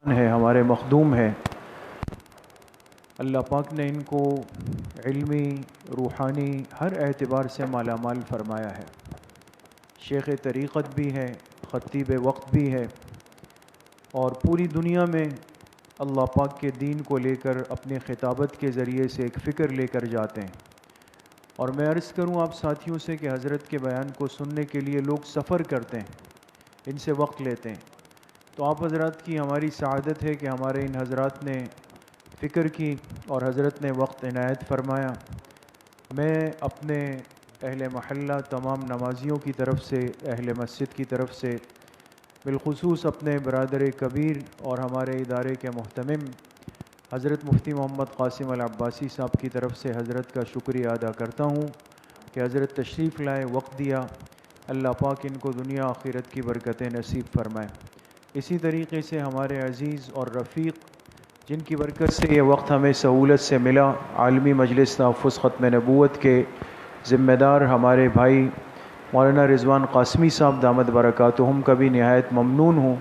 ہے، ہمارے مخدوم ہیں. اللہ پاک نے ان کو علمی، روحانی ہر اعتبار سے مالا مال فرمایا ہے. شیخ طریقت بھی ہے، خطیب وقت بھی ہے، اور پوری دنیا میں اللہ پاک کے دین کو لے کر اپنے خطابت کے ذریعے سے ایک فکر لے کر جاتے ہیں. اور میں عرض کروں آپ ساتھیوں سے کہ حضرت کے بیان کو سننے کے لیے لوگ سفر کرتے ہیں، ان سے وقت لیتے ہیں. تو آپ حضرات کی ہماری سعادت ہے کہ ہمارے ان حضرات نے فکر کی اور حضرت نے وقت عنایت فرمایا. میں اپنے اہل محلہ تمام نمازیوں کی طرف سے، اہل مسجد کی طرف سے، بالخصوص اپنے برادر کبیر اور ہمارے ادارے کے محتمم حضرت مفتی محمد قاسم العباسی صاحب کی طرف سے حضرت کا شکریہ ادا کرتا ہوں کہ حضرت تشریف لائے، وقت دیا. اللہ پاک ان کو دنیا آخرت کی برکتیں نصیب فرمائے. اسی طریقے سے ہمارے عزیز اور رفیق جن کی برکت سے یہ وقت ہمیں سہولت سے ملا، عالمی مجلس تحفظ ختم نبوت کے ذمہ دار ہمارے بھائی مولانا رضوان قاسمی صاحب دامت برکاتہم کا بھی نہایت ممنون ہوں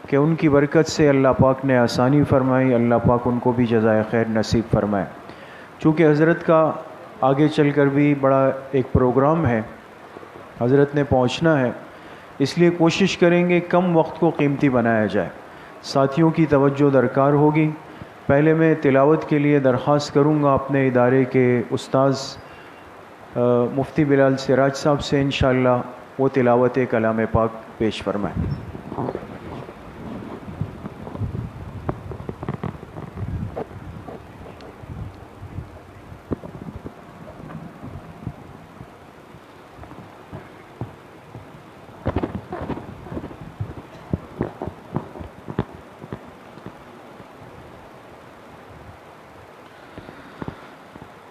کہ ان کی برکت سے اللہ پاک نے آسانی فرمائی. اللہ پاک ان کو بھی جزائے خیر نصیب فرمائے. چونکہ حضرت کا آگے چل کر بھی بڑا ایک پروگرام ہے، حضرت نے پہنچنا ہے، اس لیے کوشش کریں گے کم وقت کو قیمتی بنایا جائے. ساتھیوں کی توجہ درکار ہوگی. پہلے میں تلاوت کے لیے درخواست کروں گا اپنے ادارے کے استاذ مفتی بلال سراج صاحب سے، انشاءاللہ وہ تلاوت کلام پاک پیش فرمائیں.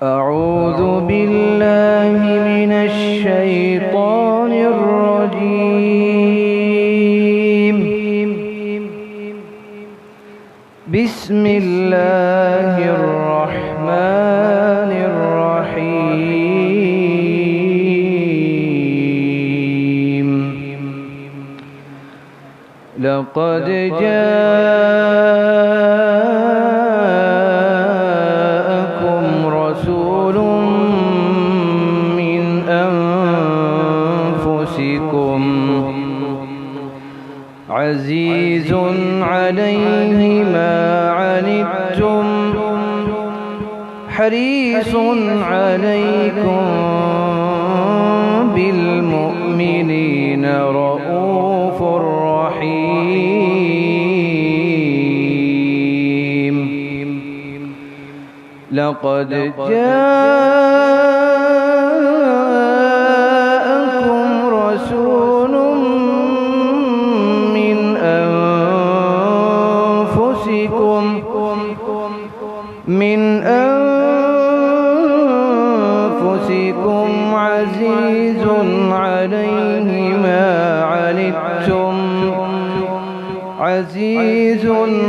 أعوذ بالله من الشيطان الرجيم. بسم الله الرحمن الرحيم. لقد جاءكم رسول من أنفسكم عزيز عليه ما عنتم حريص عليكم بالمؤمنين رؤوف رحيم. لقد جاءكم رسول من أنفسكم عزيز عليه ما عنتم عزيز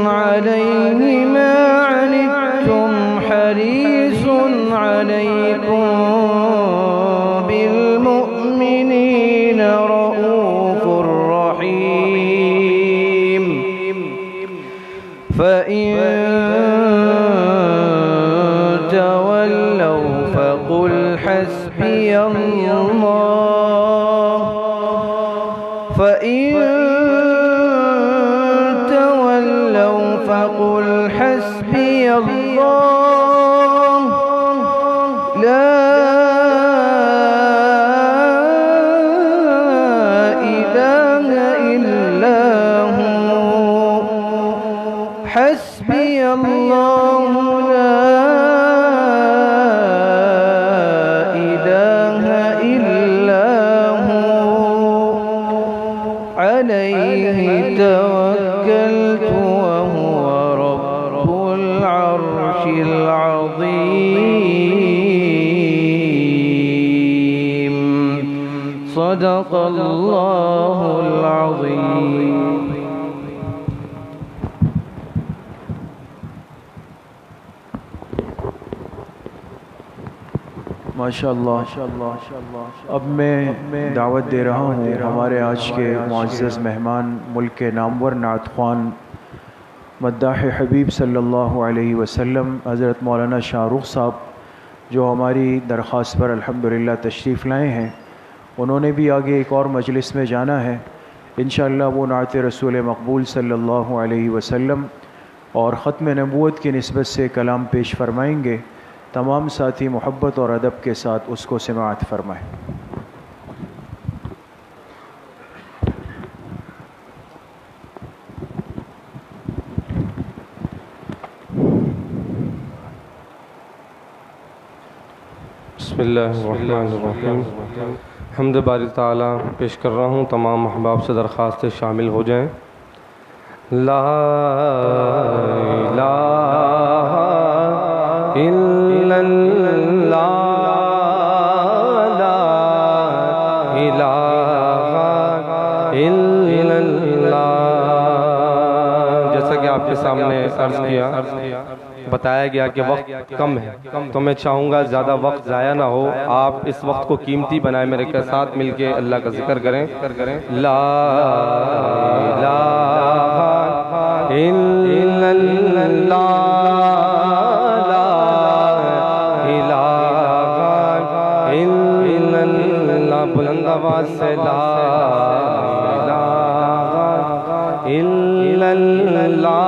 عليه ما عنتم حريص عليكم بالمؤمنين رؤوف رحيم. فإن تولوا فقل حسبي الله. فإن تولوا فقل حسبي الله لا إله إلا هو. حسبي الله لا إله إلا هو عليه توكلت وهو رب العرش العظيم. صدق اللہ العظیم. ماشاءاللہ. اب میں دعوت دے رہا ہوں ہمارے آج کے معزز مہمان، ملک کے نامور نعت خوان، مداح حبیب صلی اللہ علیہ وسلم، حضرت مولانا شاہ رخ صاحب، جو ہماری درخواست پر الحمدللہ تشریف لائے ہیں. انہوں نے بھی آگے ایک اور مجلس میں جانا ہے. انشاءاللہ وہ نعت رسول مقبول صلی اللہ علیہ وسلم اور ختم نبوت کی نسبت سے کلام پیش فرمائیں گے. تمام ساتھی محبت اور ادب کے ساتھ اس کو سماعت فرمائیں. بسم اللہ الرحمن الرحیم. حمد باری تعالیٰ پیش کر رہا ہوں. تمام احباب سے درخواست شامل ہو جائیں. لا الہ الا اللہ، لا الہ الا اللہ. جیسا کہ آپ کے سامنے عرض کیا، بتایا گیا کہ وقت کم ہے، تو میں چاہوں گا زیادہ وقت ضائع نہ ہو. آپ اس وقت کو قیمتی بنائیں، میرے کے ساتھ مل کے اللہ کا ذکر کریں. لا الہ الا اللہ، لا الہ الا اللہ. بلند آواز سے لا الہ الا اللہ.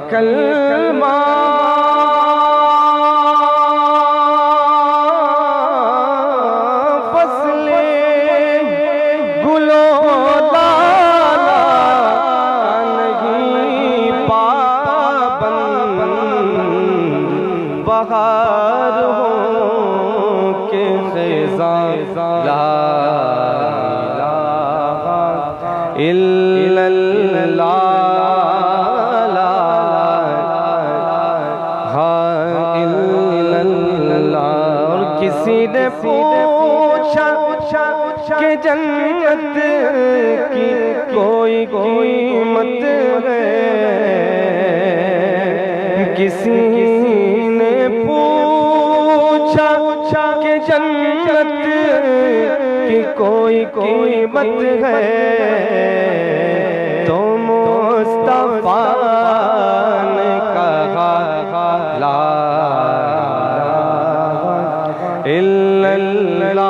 کلمہ فصل گلو لالا نہیں پابند، بہار ہو کے خزاں. لا الہ الا اللہ، کسی نے پوچھا کہ جنت کی کوئی قیمت ہے. کسی نے پوچھا کہ جنت کی کوئی قیمت ہے، تو مصطفیٰ نے کہا لا الا اللہ،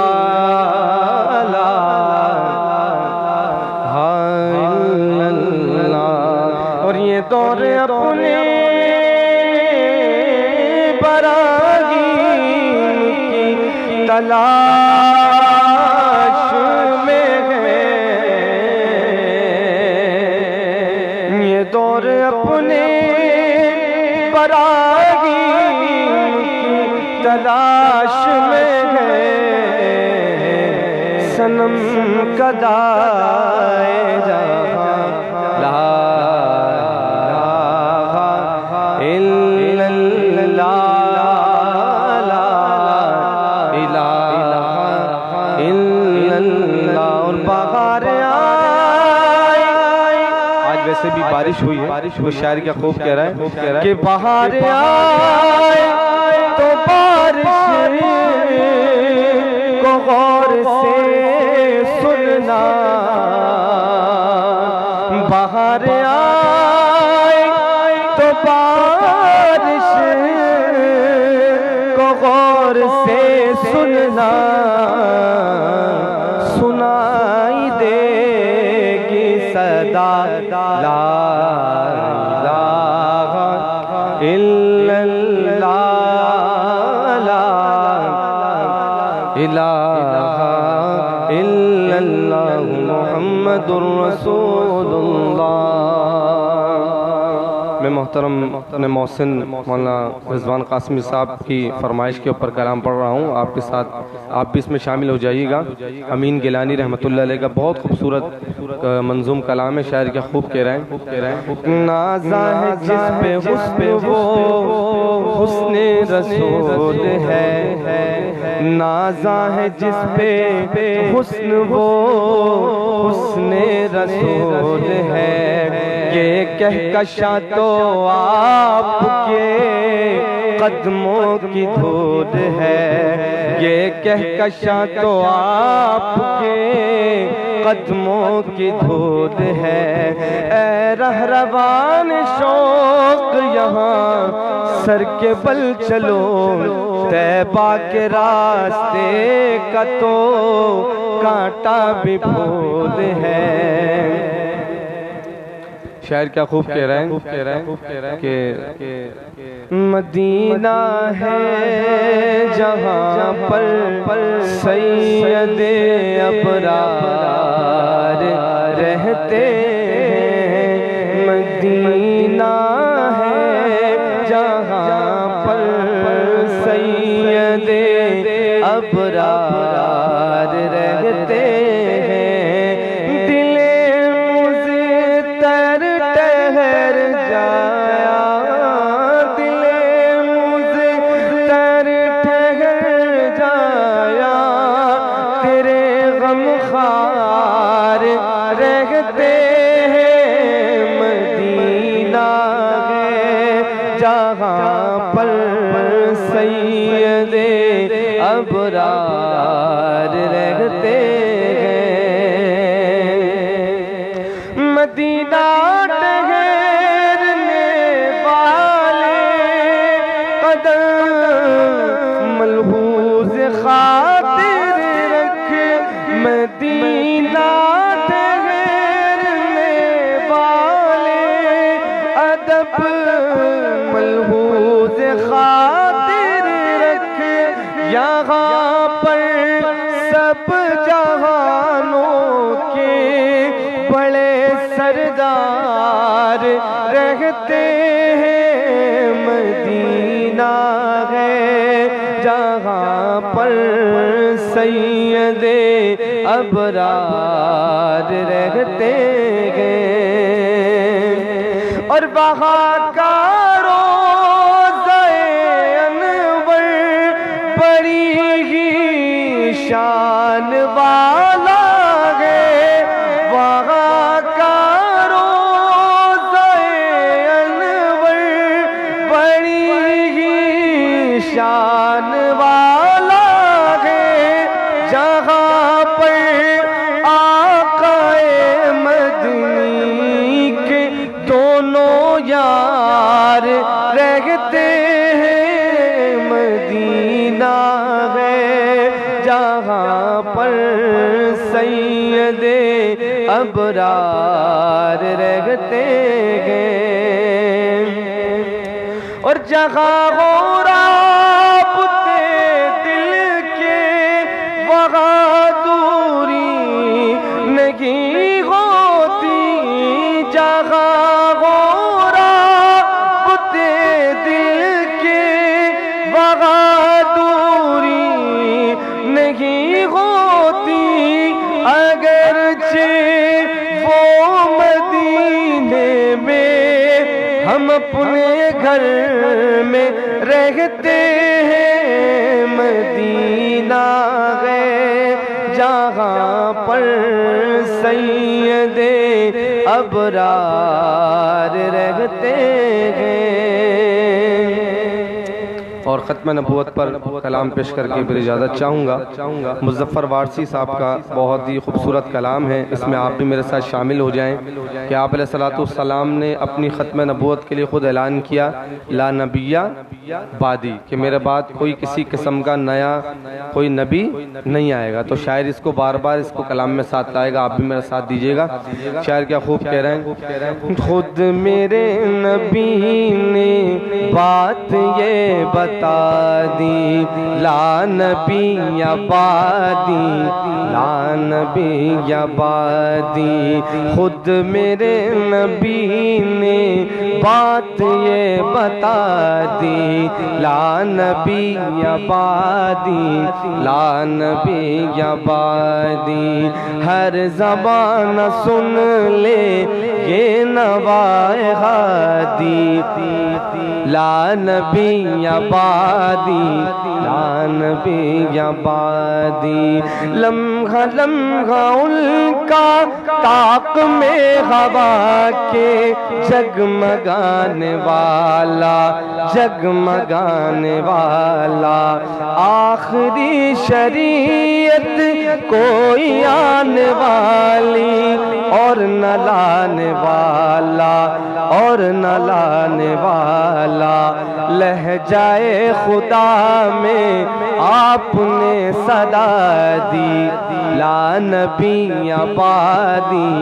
لا الا اللہ. اور یہ دور اپنے براہیم کی تلاش میں ہے. یہ دور اپنے براہیم کی تلاش میں ہے. صنم کدائے جہاں لا الہ الا اللہ، لا الہ الا اللہ. اور بہار آئے، آج ویسے بھی بارش ہوئی ہے، وہ شاعر کیا خوب کہہ رہا ہے کہ بہار آئے تو بارش کو غور سے سننا. بہار آئے تو بارش کو غور سے سننا. سنائی دے گی صدا لا الہ الا اللہ، لا الہ الا اللہ محمد رسول اللہ. میں محترم محسن مولانا رضوان قاسمی صاحب کی فرمائش کے اوپر کلام پڑھ رہا ہوں، آپ کے ساتھ آپ بھی اس میں شامل ہو جائیے گا۔ امین گیلانی رحمۃ اللہ علیہ کا بہت خوبصورت منظوم کلام ہے، شاعر کیا خوب کہہ رہے ہیں۔ نازا ہے جس پہ حسن وہ حسن رسول ہے، نازا ہے جس پہ حسن وہ حسن رسول ہے، یہ کہکشاں تو آپ کے قدموں کی دھول ہے، یہ کہکشاں تو آپ کے قدموں کی دھول ہے۔ اے رہروان شوق یہاں سر کے بل چلو، طیبہ کے راستے کا تو کانٹا بھی پھول ہے۔ شاعر کیا خوب کہہ رہے ہیں کہ مدینہ ہے جہاں پر سید ابرار رہتے ہیں، مدینہ ہے جہاں پر سید ابرار رہتے ہیں، دل مضطر ٹھہر جایا، دل مضطر ٹھہر جایا، تیرے غم خوار رہتے ہیں، مدینہ ہے جہاں پر سید ابرار رہتے ہیں، مدینہ ٹھہرنے والے قدم ملحوظ خاطر رکھ، مدینہ ٹھہرنے والے ادب ملحوظ خاطر رکھ، یہاں پر سب جہانوں کے بڑے سردار رہتے ہیں، مدینہ ہے جہاں پر سید ابرار رہتے ہیں، اور وہاں کا روضہ انور بڑی ہی شان والا ہے، وہاں کا روضہ انور بڑی ہی شان والا ہے، جہاں پر آقا مدنی کے دونوں یار رہتے ہیں، مدینہ ہے جہاں پر سید ابرار رہتے ہیں، اور جہاں ہو رابطے دل کے وہاں دوری نہیں ہوتی، جہاں ہو رابطے دل کے وہاں دوری نہیں ہوتی، اگرچہ وہ مدینے میں ہم اپنے گھر میں رہتے ہیں، مدینہ ہے جہاں پر سید ابرار رہتے ہیں۔ اور ختم نبوت پر کلام پیش کر کے پھر اجازت چاہوں گا۔ مظفر وارسی صاحب کا بہت ہی خوبصورت کلام ہے، اس میں آپ بھی میرے ساتھ شامل ہو جائیں کہ آپ علیہ السلام نے اپنی ختم نبوت کے لیے خود اعلان کیا، لا نبیہ بعدی، کہ میرے بعد کوئی کسی قسم کا نیا کوئی نبی نہیں آئے گا۔ تو شاعر اس کو بار بار اس کو کلام میں ساتھ لائے گا، آپ بھی میرا ساتھ دیجئے گا۔ شاعر کیا خوب کہہ رہے ہیں، خود میرے نبی نے بات یہ بتا دی لا نبی آبادی لا نبی آبادی خود میرے نبی نے بات یہ بتا دی لا نبی آبادی لا نبی آبادی ہر زبان سن لے یہ نوائے ہادی لا نبی آبادی لا نبی آبادی لمحہ لمحہ ان کا طاق میں ہوا کے جگمگانے والا جگمگانے والا آخری شریعت کوئی آنے والی اور نہ لانے والا اور نہ لانے والا لہجائے خدا میں آپ نے صدا دی لا نبی آبادی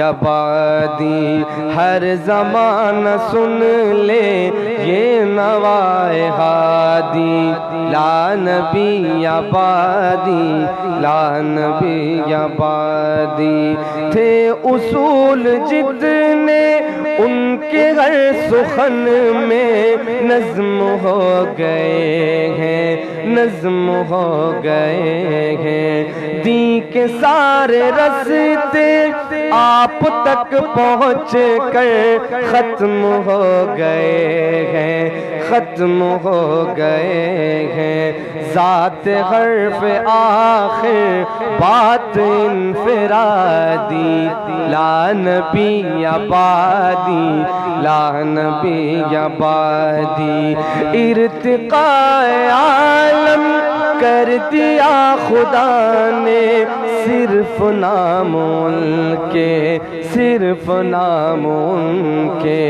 آبادی ہر زمان سن لے یہ نوائے ہادی لا نبی آبادی لا نبی آبادی تھے اصول جتنے ان کے ہر سخن میں نظم ہو گئے ہیں نظم ہو گئے ہیں دین کے سارے رستے آپ تک پہنچ کر ختم ہو گئے ہیں ختم ہو گئے ہیں ذات حرف آخر بات انفرادی لا نبی آبادی لا نبی آبادی ارتقاء عالم کر دیا خدا نے صرف نام ان کے صرف نام ان کے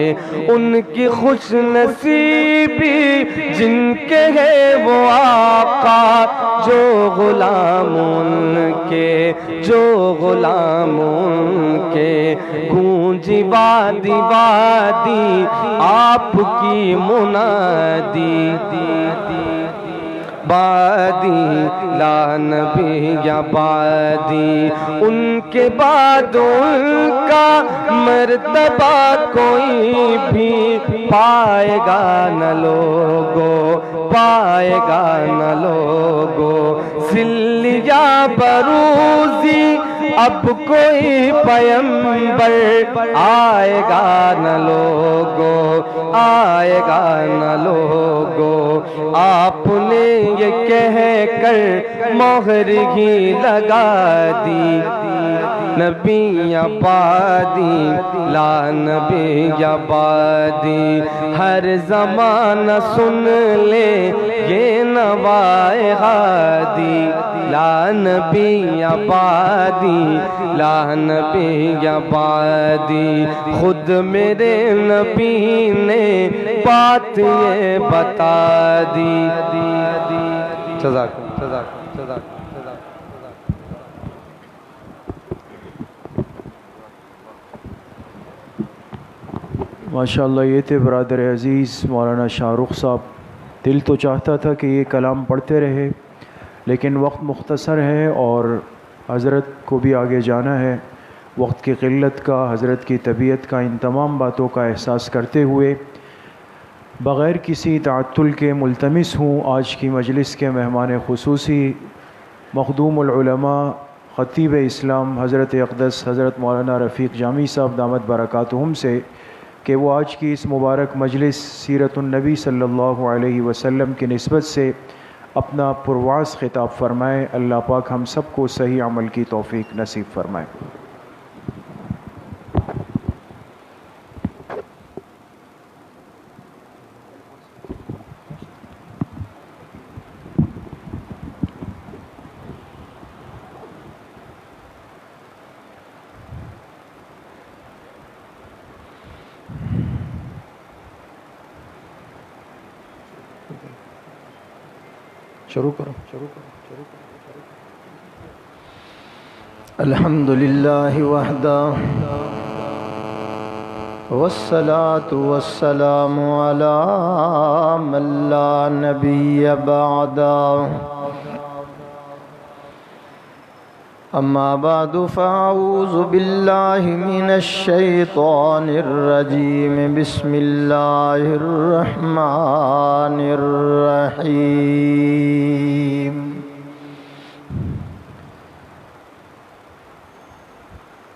ان کی خوش نصیبی جن کے ہے وہ آقا جو غلام ان کے جو غلام ان کے گونجی وادی وادی آپ کی منادی بادی لا نبی آبادی ان کے بعد ان کا مرتبہ کوئی بھی پائے گا نہ لوگو پائے گا نہ لوگو سلیا بروزی اب کوئی پیمبر آئے گا نہ لوگو آئے گا نہ لوگو آپ نے یہ کہہ کر مہر ہی لگا دی نبی آبادی لا نبی آبادی ہر زمانہ سن لے یہ نوائے ہادی لا نبی آبادی لا نبی آبادی خود میرے نبی نے بات یہ بتا دی ماشاءاللہ یہ تھے برادر عزیز مولانا شاہ رخ صاحب. دل تو چاہتا تھا کہ یہ کلام پڑھتے رہے لیکن وقت مختصر ہے اور حضرت کو بھی آگے جانا ہے. وقت کی قلت کا حضرت کی طبیعت کا ان تمام باتوں کا احساس کرتے ہوئے بغیر کسی تعطل کے ملتمس ہوں آج کی مجلس کے مہمان خصوصی مخدوم العلماء خطیب اسلام حضرت اقدس حضرت مولانا رفیق جامی صاحب دامت برکاتہم سے کہ وہ آج کی اس مبارک مجلس سیرت النبی صلی اللہ علیہ وسلم کی نسبت سے اپنا پرواز خطاب فرمائے. اللہ پاک ہم سب کو صحیح عمل کی توفیق نصیب فرمائے. شروع کرو. الحمد للہ وحدہ والصلاة والسلام على من لا نبي بعده أما بعد فأعوذ بالله من الشيطان الرجيم بسم الله الرحمن الرحيم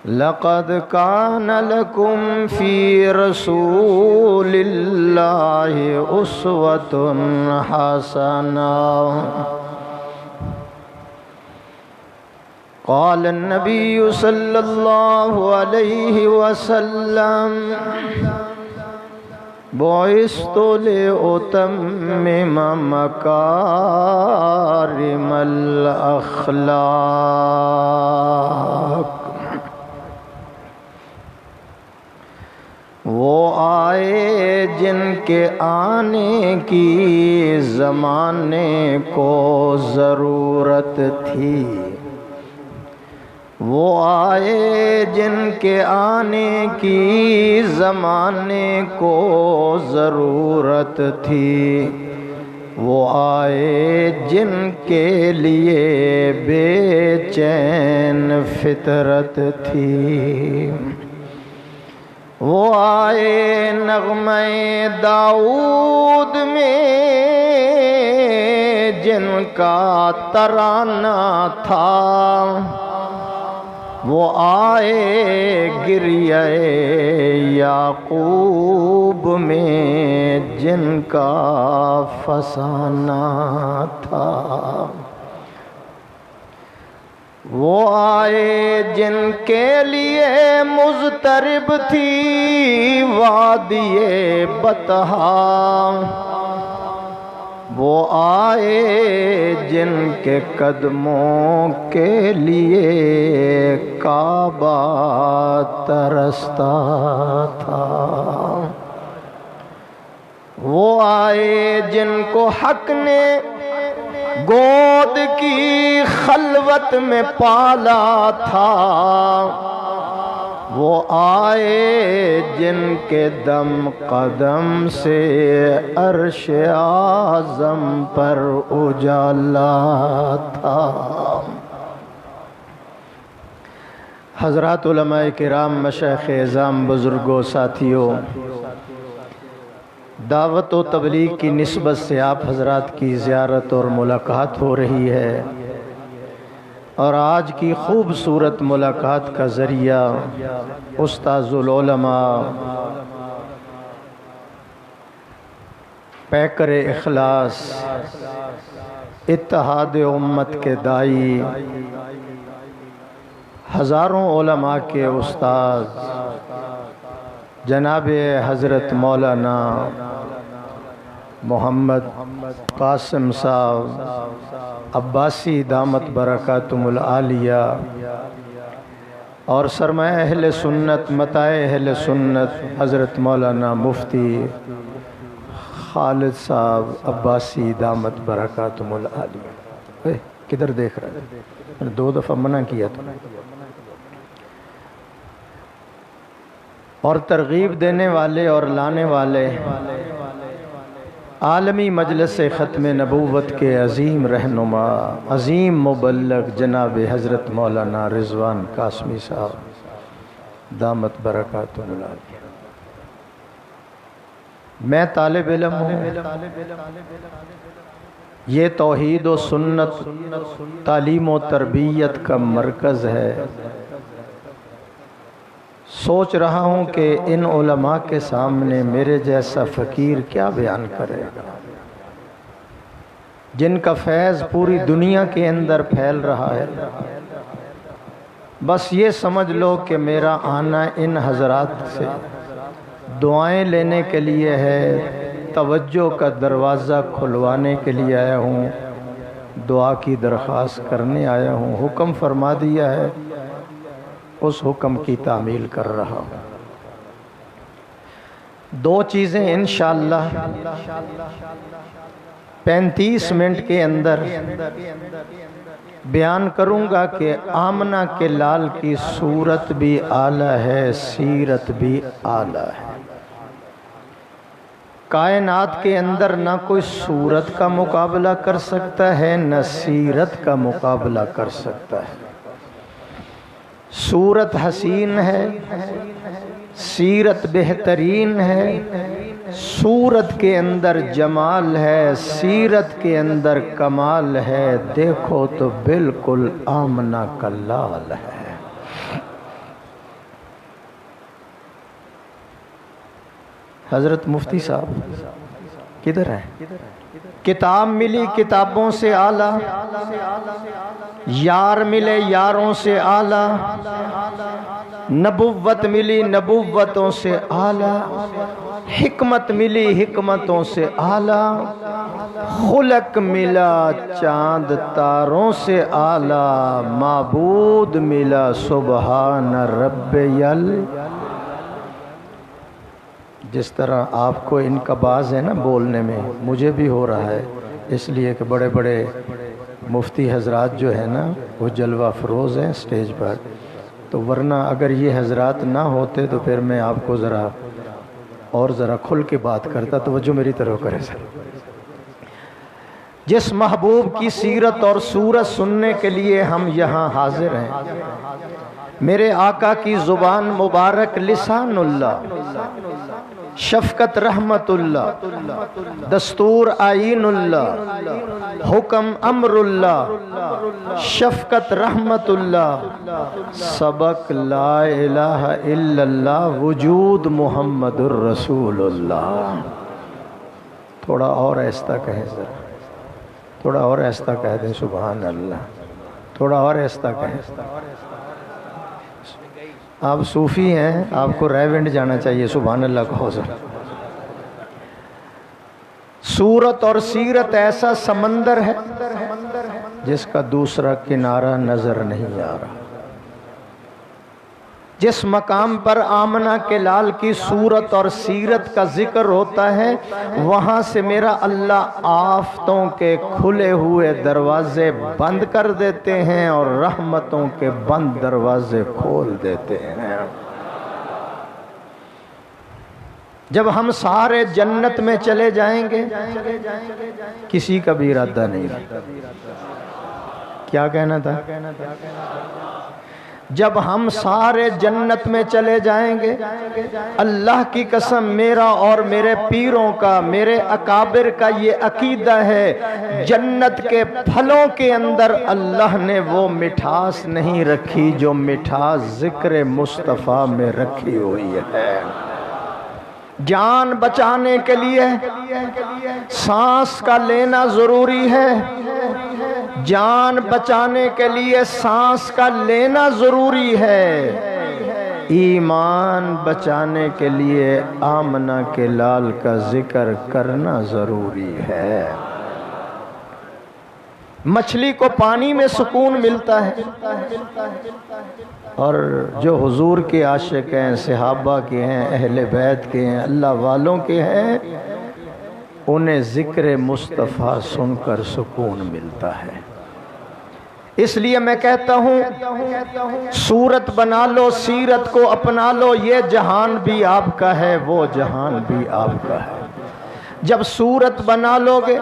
لقد كان لكم في رسول الله أسوة حسنة قال النبي صلى الله عليه وسلم بعثت لأتمم مكارم الأخلاق وہ آئے جن کے آنے کی زمانے کو ضرورت تھی، وہ آئے جن کے آنے کی زمانے کو ضرورت تھی، وہ آئے جن کے لیے بے چین فطرت تھی، وہ آئے نغمہ داؤد میں جن کا ترانہ تھا، وہ آئے گریہ یعقوب میں جن کا فسانہ تھا، وہ آئے جن کے لیے مضطرب تھی وادی بطحا، وہ آئے جن کے قدموں کے لیے کعبہ ترستا تھا، وہ آئے جن کو حق نے گود کی خلوت میں پالا تھا، وہ آئے جن کے دم قدم سے عرش اعظم پر اجالا تھا۔ حضرات علماء کرام، مشائخ اعظام، بزرگوں، ساتھیوں، دعوت و تبلیغ کی نسبت سے آپ حضرات کی زیارت اور ملاقات ہو رہی ہے، اور آج کی خوبصورت ملاقات کا ذریعہ استاذ العلماء، پیکر اخلاص، اتحاد امت کے دائی، ہزاروں علماء کے استاذ جناب حضرت مولانا محمد قاسم صاحب عباسی دامت برکاتہم العالیہ، اور سرمایہ اہل سنت، متاع اہل سنت حضرت مولانا مفتی خالد صاحب عباسی دامت برکاتہم العالیہ۔ کدھر دیکھ رہے ہیں؟ میں نے 2 دفعہ منع کیا تھا، اور ترغیب دینے والے اور لانے والے عالمی مجلس ختم نبوت کے عظیم رہنما، عظیم مبلغ جناب حضرت مولانا رضوان قاسمی صاحب دامت برکاتہم العالیہ۔ میں طالب علم ہوں، یہ توحید و سنت تعلیم و تربیت کا مرکز ہے۔ سوچ رہا ہوں کہ ان علماء کے سامنے میرے جیسا فقیر کیا بیان کرے گا، جن کا فیض پوری دنیا کے اندر پھیل رہا ہے۔ بس یہ سمجھ لو کہ میرا آنا ان حضرات سے دعائیں لینے کے لیے ہے، توجہ کا دروازہ کھلوانے کے لیے آیا ہوں، دعا کی درخواست کرنے آیا ہوں۔ حکم فرما دیا ہے، اس حکم کی تعمیل کر رہا ہوں۔ 2 چیزیں انشاءاللہ 35 منٹ کے اندر بیان کروں گا کہ آمنہ کے لال کی صورت بھی اعلیٰ ہے، سیرت بھی اعلیٰ ہے۔ کائنات کے اندر نہ کوئی صورت کا مقابلہ کر سکتا ہے، نہ سیرت کا مقابلہ کر سکتا ہے۔ صورت حسین ہے، سیرت بہترین ہے، صورت کے اندر جمال ہے، سیرت کے اندر کمال ہے، دیکھو تو بالکل آمنہ کا لال ہے۔ حضرت مفتی صاحب کدھر ہیں؟ کتاب ملی کتابوں سے اعلیٰ، یار ملے یاروں سے اعلیٰ، نبوت ملی نبوتوں سے اعلیٰ، حکمت ملی حکمتوں سے اعلیٰ، خلق ملا چاند تاروں سے اعلیٰ، معبود ملا سبحان رب یل۔ جس طرح آپ کو ان کا باز ہے نا بولنے میں، مجھے بھی ہو رہا ہے، اس لیے کہ بڑے بڑے مفتی حضرات جو ہیں نا وہ جلوہ فروز ہیں سٹیج پر، تو ورنہ اگر یہ حضرات نہ ہوتے تو پھر میں آپ کو ذرا کھل کے بات کرتا۔ توجہ میری طرف کرے سر۔ جس محبوب کی سیرت اور صورت سننے کے لیے ہم یہاں حاضر ہیں، میرے آقا کی زبان مبارک لسان اللہ، شفقت رحمت اللہ، دستور آئین اللہ، حکم امر اللہ، شفقت رحمت اللہ، سبق لا الہ الا اللہ، وجود محمد الرسول اللہ۔ تھوڑا اور آہستہ کہیں ذرا، تھوڑا اور آہستہ کہہ دیں سبحان اللہ، تھوڑا اور آہستہ کہیں۔ آپ صوفی ہیں، آپ کو ریونڈ جانا چاہیے، سبحان اللہ کہو ذرا۔ صورت اور سیرت ایسا سمندر ہے جس کا دوسرا کنارہ نظر نہیں آ رہا۔ جس مقام پر آمنہ کے لال کی صورت اور سیرت کا ذکر ہوتا ہے، وہاں سے میرا اللہ آفتوں کے کھلے ہوئے دروازے بند کر دیتے ہیں اور رحمتوں کے بند دروازے کھول دیتے ہیں۔ جب ہم سارے جنت میں چلے جائیں گے، کسی کا بھی ارادہ نہیں۔ کیا کہنا تھا؟ جب ہم سارے جنت میں چلے جائیں گے، اللہ کی قسم میرا اور میرے پیروں کا، میرے اکابر کا یہ عقیدہ ہے، جنت کے پھلوں کے اندر اللہ نے وہ مٹھاس نہیں رکھی جو مٹھاس ذکر مصطفیٰ میں رکھی ہوئی ہے۔ جان بچانے کے لیے سانس کا لینا ضروری ہے، جان بچانے کے لیے سانس کا لینا ضروری ہے، ایمان بچانے کے لیے آمنہ کے لال کا ذکر کرنا ضروری ہے۔ مچھلی کو پانی میں سکون ملتا ہے، اور جو حضور کے عاشق ہیں، صحابہ کے ہیں، اہل بیت کے ہیں، اللہ والوں کے ہیں، انہیں ذکر مصطفیٰ سن کر سکون ملتا ہے۔ اس لیے میں کہتا ہوں صورت بنا لو، سیرت کو اپنا لو، یہ جہان بھی آپ کا ہے، وہ جہان بھی آپ کا ہے۔ جب صورت بنا لوگے،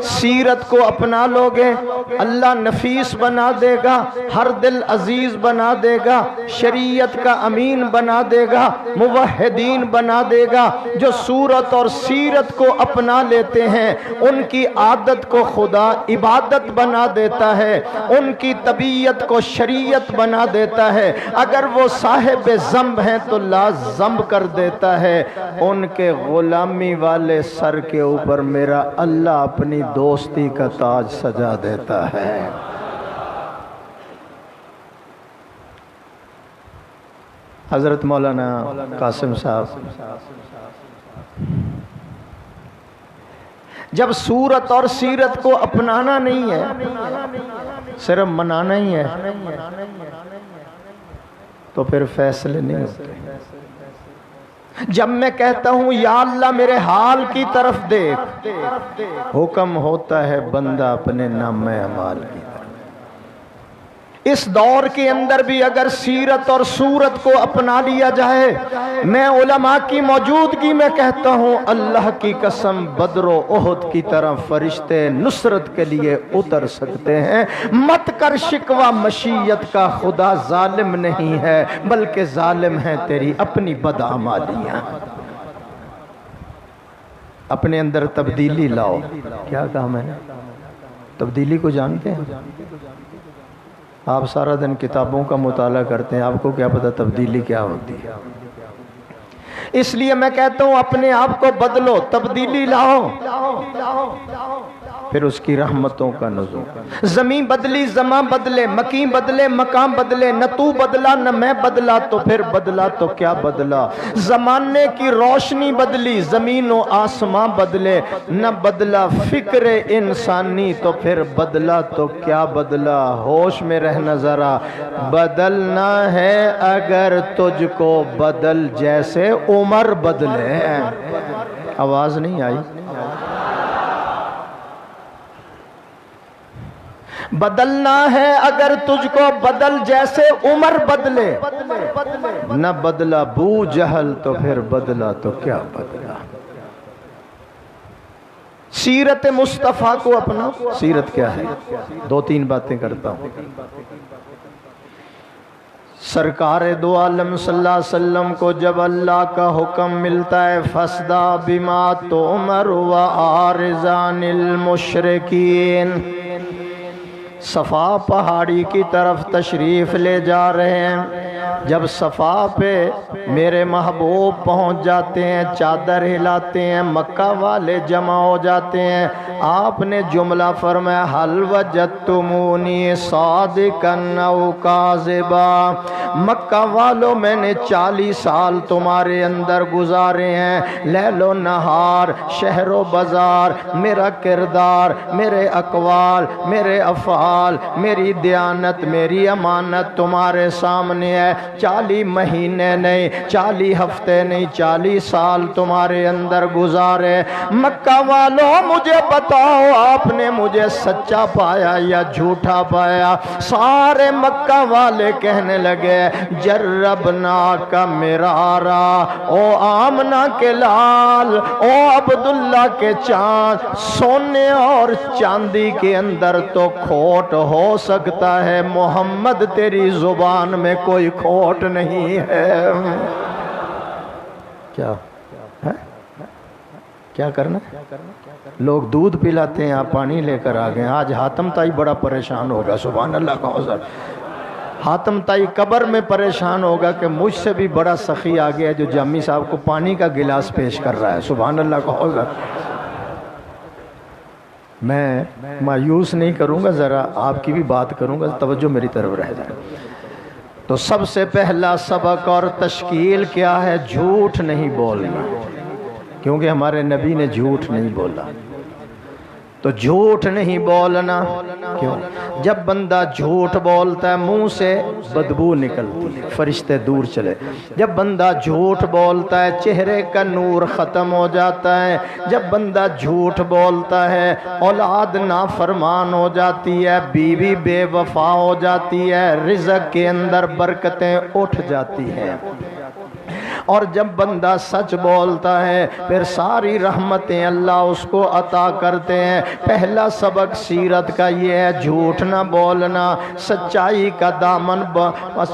سیرت کو اپنا لوگے، اللہ نفیس بنا دے گا، ہر دل عزیز بنا دے گا، شریعت کا امین بنا دے گا، موحدین بنا دے گا۔ جو صورت اور سیرت کو اپنا لیتے ہیں، ان کی عادت کو خدا عبادت بنا دیتا ہے، ان کی طبیعت کو شریعت بنا دیتا ہے، اگر وہ صاحب ذنب ہیں تو لا ذنب کر دیتا ہے۔ ان کے غلامی والے سر کے اوپر میرا اللہ اپنی دوستی کا تاج سجا دیتا ہے۔ حضرت مولانا قاسم صاحب، جب صورت اور سیرت کو اپنانا نہیں ہے، صرف منانا ہی ہے، تو پھر فیصلے نہیں ہوتے۔ جب میں کہتا ہوں یا اللہ میرے حال کی طرف دیکھ، حکم ہوتا ہے بندہ اپنے نام اعمال کی طرف۔ اس دور کے اندر بھی اگر سیرت اور صورت کو اپنا لیا جائے، میں علماء کی موجودگی میں کہتا ہوں اللہ کی قسم بدر و احد کی طرح فرشتے نصرت کے لیے اتر سکتے ہیں۔ مت کر شکوہ مشیت کا، خدا ظالم نہیں ہے بلکہ ظالم ہے تیری اپنی بدعمالیاں۔ اپنے اندر تبدیلی لاؤ۔ کیا کہا میں نے؟ تبدیلی کو جانتے ہیں؟ آپ سارا دن کتابوں کا مطالعہ کرتے ہیں، آپ کو کیا پتہ تبدیلی کیا ہوتی ہے؟ اس لیے میں کہتا ہوں اپنے آپ کو بدلو، تبدیلی لاؤ، پھر اس کی رحمتوں کا نزول۔ زمین بدلی زماں بدلے، مکین بدلے مقام بدلے، نہ تو بدلا نہ میں بدلا تو پھر بدلا تو کیا بدلا۔ زمانے کی روشنی بدلی، زمین و آسمان بدلے، نہ بدلا فکر انسانی تو پھر بدلا تو کیا بدلا۔ ہوش میں رہنا ذرا، بدلنا ہے اگر تجھ کو بدل جیسے عمر بدلے۔ آواز نہیں آئی؟ بدلنا ہے اگر تجھ کو بدل جیسے عمر بدلے، نہ بدلا بو جہل تو پھر بدلا تو کیا بدلا۔ سیرت مصطفیٰ کو اپنا۔ سیرت کیا ہے؟ دو تین باتیں کرتا ہوں۔ سرکار دو عالم صلی اللہ علیہ وسلم کو جب اللہ کا حکم ملتا ہے فَاسْدَعْ بِمَا تُؤْمَرُ وَأَعْرِضْ عَنِ الْمُشْرِكِينَ، صفا پہاڑی کی طرف تشریف لے جا رہے ہیں۔ جب صفا پہ میرے محبوب پہنچ جاتے ہیں، چادر ہلاتے ہیں، مکہ والے جمع ہو جاتے ہیں، آپ نے جملہ فرمایا حل وجدتمونی صادقا او کاذبا، مکہ والوں میں نے 40 سال تمہارے اندر گزارے ہیں، لیل و نہار، شہر و بازار، میرا کردار، میرے اقوال، میرے افعال، میری دیانت، میری امانت تمہارے سامنے ہے۔ 40 مہینے نہیں، 40 ہفتے نہیں، 40 سال تمہارے اندر گزارے۔ مکہ والوں مجھے بتاؤ آپ نے مجھے سچا پایا یا جھوٹا پایا؟ سارے مکہ والے کہنے لگے جربنا کا مرارا، او آمنہ کے لال، او عبداللہ کے چاند، سونے اور چاندی کے اندر تو کھوٹ ہو سکتا ہے، محمد تیری زبان میں کوئی کھوٹ نہیں ہے۔ کیا ہے؟ کیا کرنا؟ لوگ دودھ پلاتے ہیں، آپ پانی لے کر آ گئے۔ آج حاتم تائی بڑا پریشان ہوگا، سبحان اللہ کا حضر۔ حاتم تائی قبر میں پریشان ہوگا کہ مجھ سے بھی بڑا سخی آ گیا جو جامی صاحب کو پانی کا گلاس پیش کر رہا ہے، سبحان اللہ کا حضر۔ میں مایوس نہیں کروں گا، ذرا آپ کی بھی بات کروں گا، توجہ میری طرف رہ جائے۔ تو سب سے پہلا سبق اور تشکیل کیا ہے؟ جھوٹ نہیں بولنا، کیونکہ ہمارے نبی نے جھوٹ نہیں بولا۔ تو جھوٹ نہیں بولنا، کیوں؟ جب بندہ جھوٹ بولتا ہے منہ سے بدبو نکلتی، فرشتے دور چلے۔ جب بندہ جھوٹ بولتا ہے چہرے کا نور ختم ہو جاتا ہے۔ جب بندہ جھوٹ بولتا ہے اولاد نافرمان ہو جاتی ہے، بیوی بے وفا ہو جاتی ہے، رزق کے اندر برکتیں اٹھ جاتی ہیں۔ اور جب بندہ سچ بولتا ہے پھر ساری رحمتیں اللہ اس کو عطا کرتے ہیں۔ پہلا سبق سیرت کا یہ ہے، جھوٹ نہ بولنا، سچائی کا دامن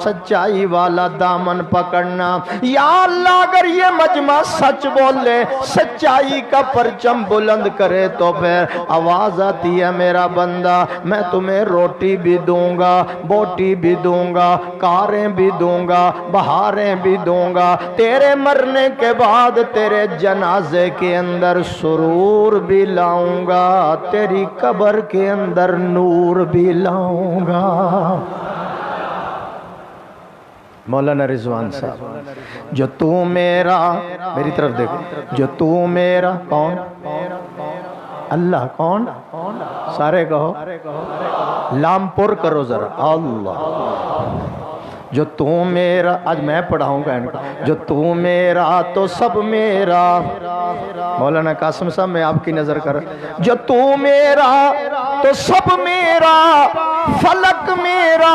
سچائی والا دامن پکڑنا۔ یا اللہ اگر یہ مجمع سچ بولے، سچائی کا پرچم بلند کرے تو پھر آواز آتی ہے میرا بندہ میں تمہیں روٹی بھی دوں گا، بوٹی بھی دوں گا، کاریں بھی دوں گا، بہاریں بھی دوں گا، تیرے مرنے کے بعد تیرے جنازے کے اندر سرور بھی لاؤں گا، تیری قبر کے اندر نور بھی لاؤں گا۔ مولانا رضوان صاحب، جو تو میرا، میری طرف دیکھو، جو تو میرا، کون؟ اللہ۔ کون؟ سارے کہو، لام پر کرو ذرا، اللہ۔ جو تو میرا، آج میں پڑھاؤں گا ان کو، جو تو میرا تو سب میرا، مولانا قاسم صاحب میں آپ کی نظر کر، جو تو میرا تو سب میرا، فلک میرا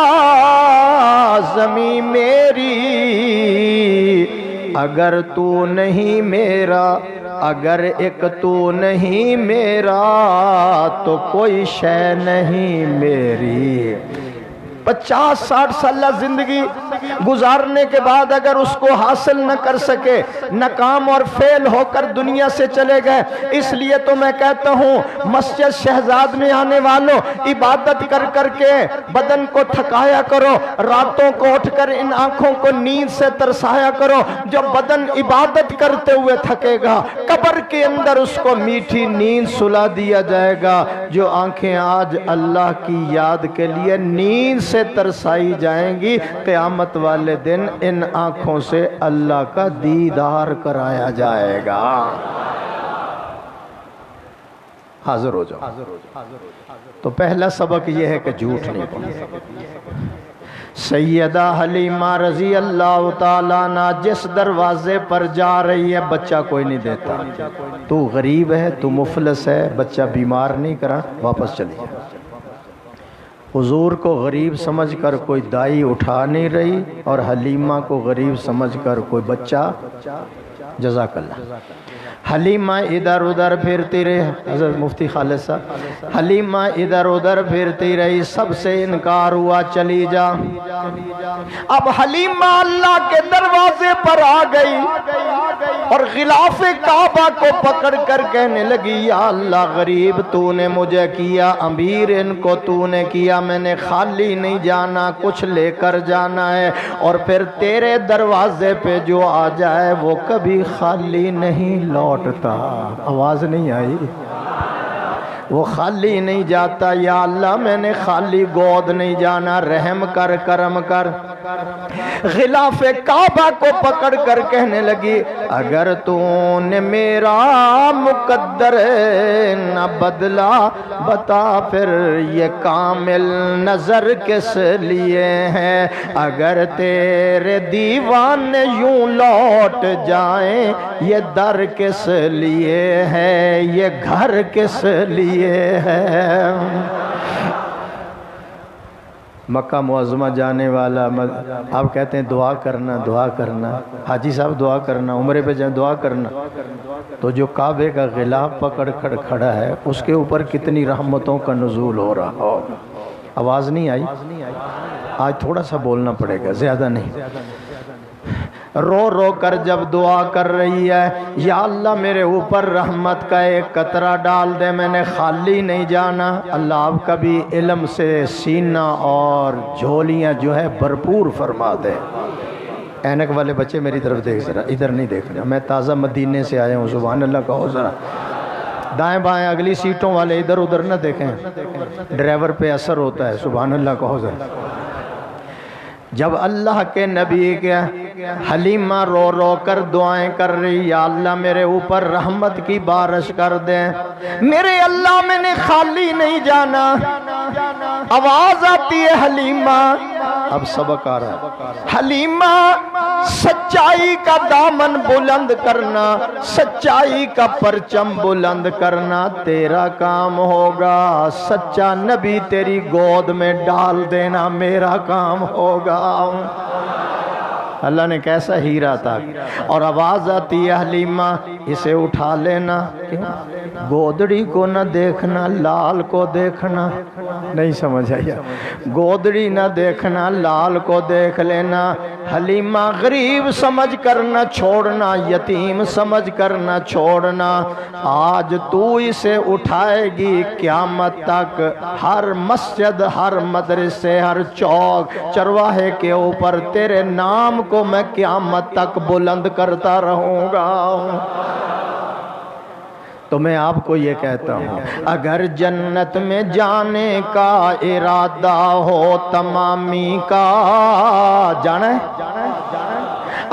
زمین میری، اگر تو نہیں میرا، اگر ایک تو نہیں میرا تو کوئی شے نہیں میری۔ 50-60 سالہ زندگی گزارنے کے بعد اگر اس کو حاصل نہ کر سکے، ناکام اور فیل ہو کر دنیا سے چلے گئے۔ اس لیے تو میں کہتا ہوں مسجد شہزاد میں آنے والوں، عبادت کر کر کے بدن کو تھکایا کرو، راتوں کو اٹھ کر ان آنکھوں کو نیند سے ترسایا کرو۔ جو بدن عبادت کرتے ہوئے تھکے گا، قبر کے اندر اس کو میٹھی نیند سلا دیا جائے گا۔ جو آنکھیں آج اللہ کی یاد کے لیے نیند سے ترسائی جائیں گی، قیامت والے دن ان آنکھوں سے اللہ کا دیدار کرایا جائے گا۔ حاضر ہو جاؤ۔ تو پہلا سبق یہ ہے کہ جھوٹ نہیں بولنا۔ سیدہ حلیمہ رضی اللہ تعالیٰ عنہ جس دروازے پر جا رہی ہے، بچہ کوئی نہیں دیتا۔ تو غریب ہے، تو مفلس ہے، بچہ بیمار نہیں کرا، واپس چلی جائے۔ حضور کو غریب سمجھ کر کوئی دائی اٹھا نہیں رہی، اور حلیمہ کو غریب سمجھ کر کوئی بچہ، جزاک اللہ۔ حلیمہ ادھر ادھر پھرتی رہی، حضرت مفتی خالد صاحب، حلیمہ ادھر ادھر پھرتی رہی، سب سے انکار ہوا، چلی جا۔ اب حلیمہ اللہ کے دروازے پر آ گئی اور غلاف کعبہ کو پکڑ کر کہنے لگی، یا اللہ غریب تو نے مجھے کیا، امیر ان کو تو نے کیا، میں نے خالی نہیں جانا، کچھ لے کر جانا ہے، اور پھر تیرے دروازے پہ جو آ جائے وہ کبھی خالی نہیں لوٹتا۔ آواز نہیں آئی؟ وہ خالی نہیں جاتا۔ یا اللہ میں نے خالی گود نہیں جانا، رحم کر، کرم کر۔ غلاف کعبہ کو پکڑ کر کہنے لگی، اگر تو نے میرا مقدر نہ بدلا، بتا پھر یہ کامل نظر کس لیے ہے؟ اگر تیرے دیوان یوں لوٹ جائیں، یہ در کس لیے ہے، یہ گھر کس لیے ہے؟ مکہ معظمہ جانے والا، آپ کہتے ہیں دعا کرنا، دعا کرنا، حاجی صاحب دعا کرنا، عمرے پہ جائیں دعا کرنا، تو جو کعبے کا غلاف پکڑ کر کھڑا ہے اس کے اوپر کتنی رحمتوں کا نزول ہو رہا ہو۔ آواز نہیں آئی؟ آج تھوڑا سا بولنا پڑے گا، زیادہ نہیں۔ رو رو کر جب دعا کر رہی ہے، یا اللہ میرے اوپر رحمت کا ایک قطرہ ڈال دے، میں نے خالی نہیں جانا۔ اللہ آپ کا بھی علم سے سینہ اور جھولیاں جو ہے بھرپور فرما دے۔ اینک والے بچے میری طرف دیکھ ذرا، ادھر نہیں دیکھنا، میں تازہ مدینے سے آیا ہوں، سبحان اللہ کہو ذرا۔ دائیں بائیں اگلی سیٹوں والے ادھر ادھر نہ دیکھیں، ڈرائیور پہ اثر ہوتا ہے، سبحان اللہ کہو ذرا۔ جب اللہ کے نبی کے حلیمہ رو رو کر دعائیں کر رہی، یا اللہ میرے اوپر رحمت کی بارش کر دیں، میرے اللہ میں نے خالی نہیں جانا۔ آواز آتی ہے حلیمہ، اب سبق آ رہا ہے، حلیمہ سچائی کا دامن بلند کرنا، سچائی کا پرچم بلند کرنا تیرا کام ہوگا، سچا نبی تیری گود میں ڈال دینا میرا کام ہوگا۔ اللہ نے کیسا ہیرا تھا۔ اور آواز آتی ہے حلیمہ اسے اٹھا لینا، گودڑی کو نہ دیکھنا، لال کو دیکھنا، نہیں سمجھ آیا، گودڑی نہ دیکھنا، لال کو دیکھ لینا۔ حلیمہ غریب سمجھ کر نہ چھوڑنا، یتیم سمجھ کر نہ چھوڑنا، آج تو اسے اٹھائے گی قیامت تک، ہر مسجد، ہر مدرسے، ہر چوک چرواہے کے اوپر تیرے نام کو میں قیامت تک بلند کرتا رہوں گا۔ تو میں آپ کو یہ کہتا ہوں، اگر جنت میں جانے کا ارادہ ہو تمامی کا، جانا ہے؟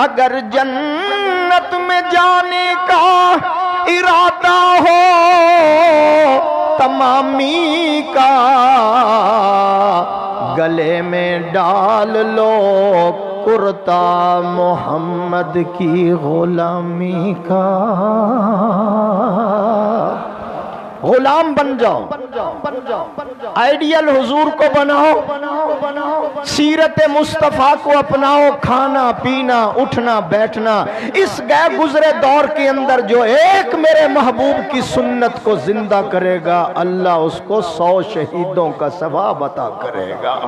اگر جنت میں جانے کا ارادہ ہو تمامی کا، گلے میں ڈال لو کرتا محمد کی غلامی کا، غلام بن جاؤ، آئیڈیل حضور کو بناؤ، سیرت مصطفیٰ کو اپناؤ، کھانا پینا اٹھنا بیٹھنا اس گئے گزرے دور کے اندر جو ایک میرے محبوب کی سنت کو زندہ کرے گا اللہ اس کو 100 شہیدوں کا ثواب عطا کرے گا۔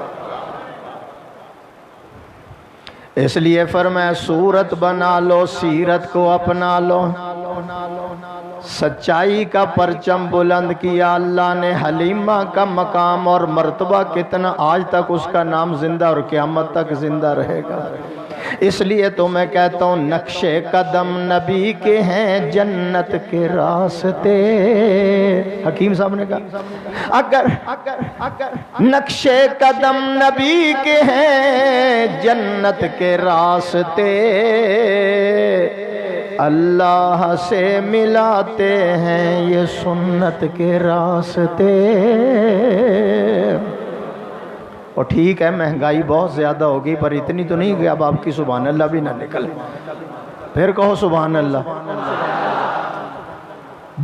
اس لیے فرمایا صورت بنا لو، سیرت کو اپنا لو، سچائی کا پرچم بلند کیا اللہ نے۔ حلیمہ کا مقام اور مرتبہ کتنا، آج تک اس کا نام زندہ اور قیامت تک زندہ رہے گا۔ اس لیے تو میں کہتا ہوں نقش قدم نبی کے ہیں جنت کے راستے، حکیم صاحب نے کہا اگر نقش قدم نبی کے ہیں جنت کے راستے، اللہ سے ملاتے ہیں یہ سنت کے راستے۔ اور ٹھیک ہے مہنگائی بہت زیادہ ہوگی پر اتنی تو نہیں کہ اب آپ کی سبحان اللہ بھی نہ نکلے، پھر کہو سبحان اللہ۔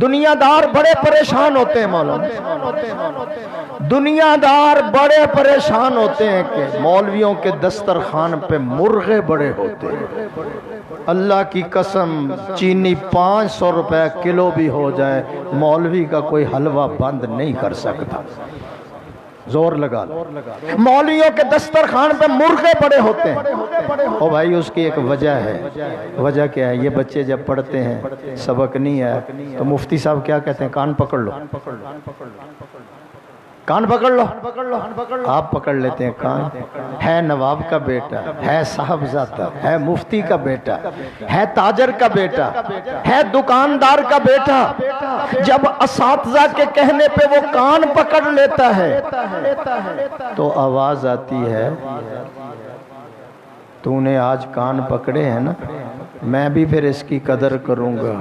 دنیا دار بڑے پریشان ہوتے ہیں مولانا، دنیا دار بڑے پریشان ہوتے ہیں کہ مولویوں کے دسترخوان پہ مرغے بڑے ہوتے ہیں۔ اللہ کی قسم چینی 500 روپے کلو بھی ہو جائے مولوی کا کوئی حلوہ بند نہیں کر سکتا، زور لگا لو۔ مولویوں کے دسترخوان پہ مرغے بڑے ہوتے ہیں۔ او بھائی اس کی ایک وجہ ہے، وجہ کیا ہے؟ یہ بچے جب پڑھتے ہیں سبق نہیں ہے تو مفتی صاحب کیا کہتے ہیں؟ کان پکڑ لو، کان پکڑ لو۔ آپ پکڑ لیتے ہیں کان؟ ہے نواب کا بیٹا، ہے صاحبزادہ، ہے مفتی کا بیٹا، ہے تاجر کا بیٹا، ہے دکاندار کا بیٹا، جب اساتذہ کے کہنے پہ وہ کان پکڑ لیتا ہے تو آواز آتی ہے تو نے آج کان پکڑے ہیں نا، میں بھی پھر اس کی قدر کروں گا،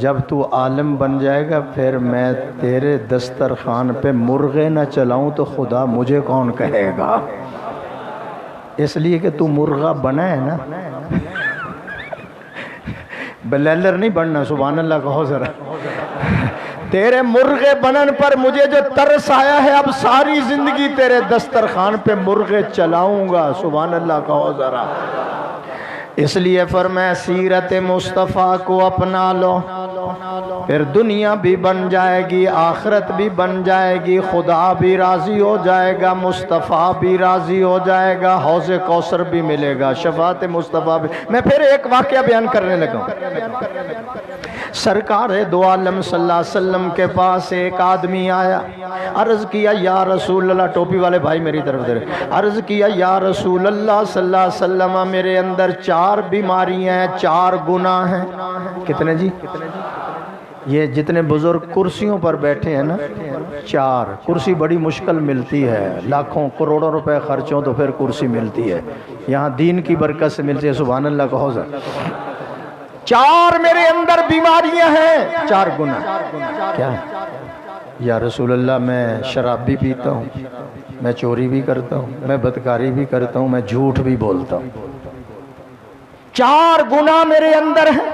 جب تو عالم بن جائے گا پھر میں تیرے دسترخوان پہ مرغے نہ چلاؤں تو خدا مجھے کون کہے گا؟ اس لیے کہ تو مرغہ بنا ہے نا، بلیلر نہیں بننا، سبحان اللہ کہو ذرا۔ تیرے مرغے بنن پر مجھے جو ترس آیا ہے اب ساری زندگی تیرے دسترخوان پہ مرغے چلاؤں گا، سبحان اللہ کہو ذرا۔ اس لیے فرمایا سیرت مصطفیٰ کو اپنا لو، پھر دنیا بھی بن جائے گی، آخرت بھی بن جائے گی، خدا بھی راضی ہو جائے گا، مصطفیٰ بھی راضی ہو جائے گا، حوض کوثر بھی ملے گا، شفاعت مصطفیٰ بھی۔ میں پھر ایک واقعہ بیان کرنے لگا ہوں۔ سرکار دو عالم صلی اللہ علیہ وسلم کے پاس ایک آدمی آیا، عرض کیا یا رسول اللہ، ٹوپی والے بھائی میری طرف دے رہے، عرض کیا یا رسول اللہ صلی اللہ علیہ وسلم میرے اندر 4 بیماریاں ہیں، 4 گناہ ہیں۔ کتنے جی؟ یہ جتنے بزرگ کرسیوں پر بیٹھے ہیں نا، 4 کرسی بڑی مشکل ملتی ہے، لاکھوں کروڑوں روپے خرچ ہوں تو پھر کرسی ملتی ہے، یہاں دین کی برکت سے ملتی ہے، سبحان اللہ کہو ذرا۔ 4 میرے اندر بیماریاں ہیں، 4 گناہ کیا ہے؟ یا رسول اللہ میں شراب بھی پیتا ہوں، میں چوری بھی کرتا ہوں، میں بدکاری بھی کرتا ہوں، میں جھوٹ بھی بولتا ہوں، 4 گناہ میرے اندر ہیں،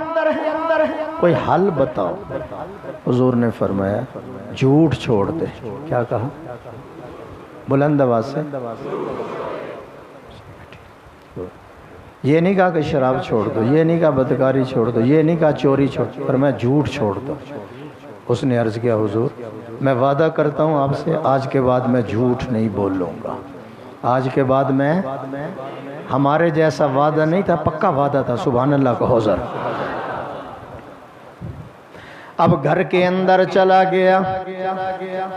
کوئی حل بتاؤ۔ حضور نے فرمایا جھوٹ چھوڑ دے۔ کیا کہا؟ بلند آواز سے۔ یہ نہیں کہا کہ شراب چھوڑ دو، یہ نہیں کہا بدکاری چھوڑ دو، یہ نہیں کہا چوری چھوڑ دو، فرمایا جھوٹ چھوڑ دو۔ اس نے عرض کیا حضور میں وعدہ کرتا ہوں آپ سے آج کے بعد میں جھوٹ نہیں بولوں گا، آج کے بعد میں، ہمارے جیسا وعدہ نہیں تھا، پکا وعدہ تھا، سبحان اللہ کہو ذرا۔ اب گھر کے اندر چلا گیا،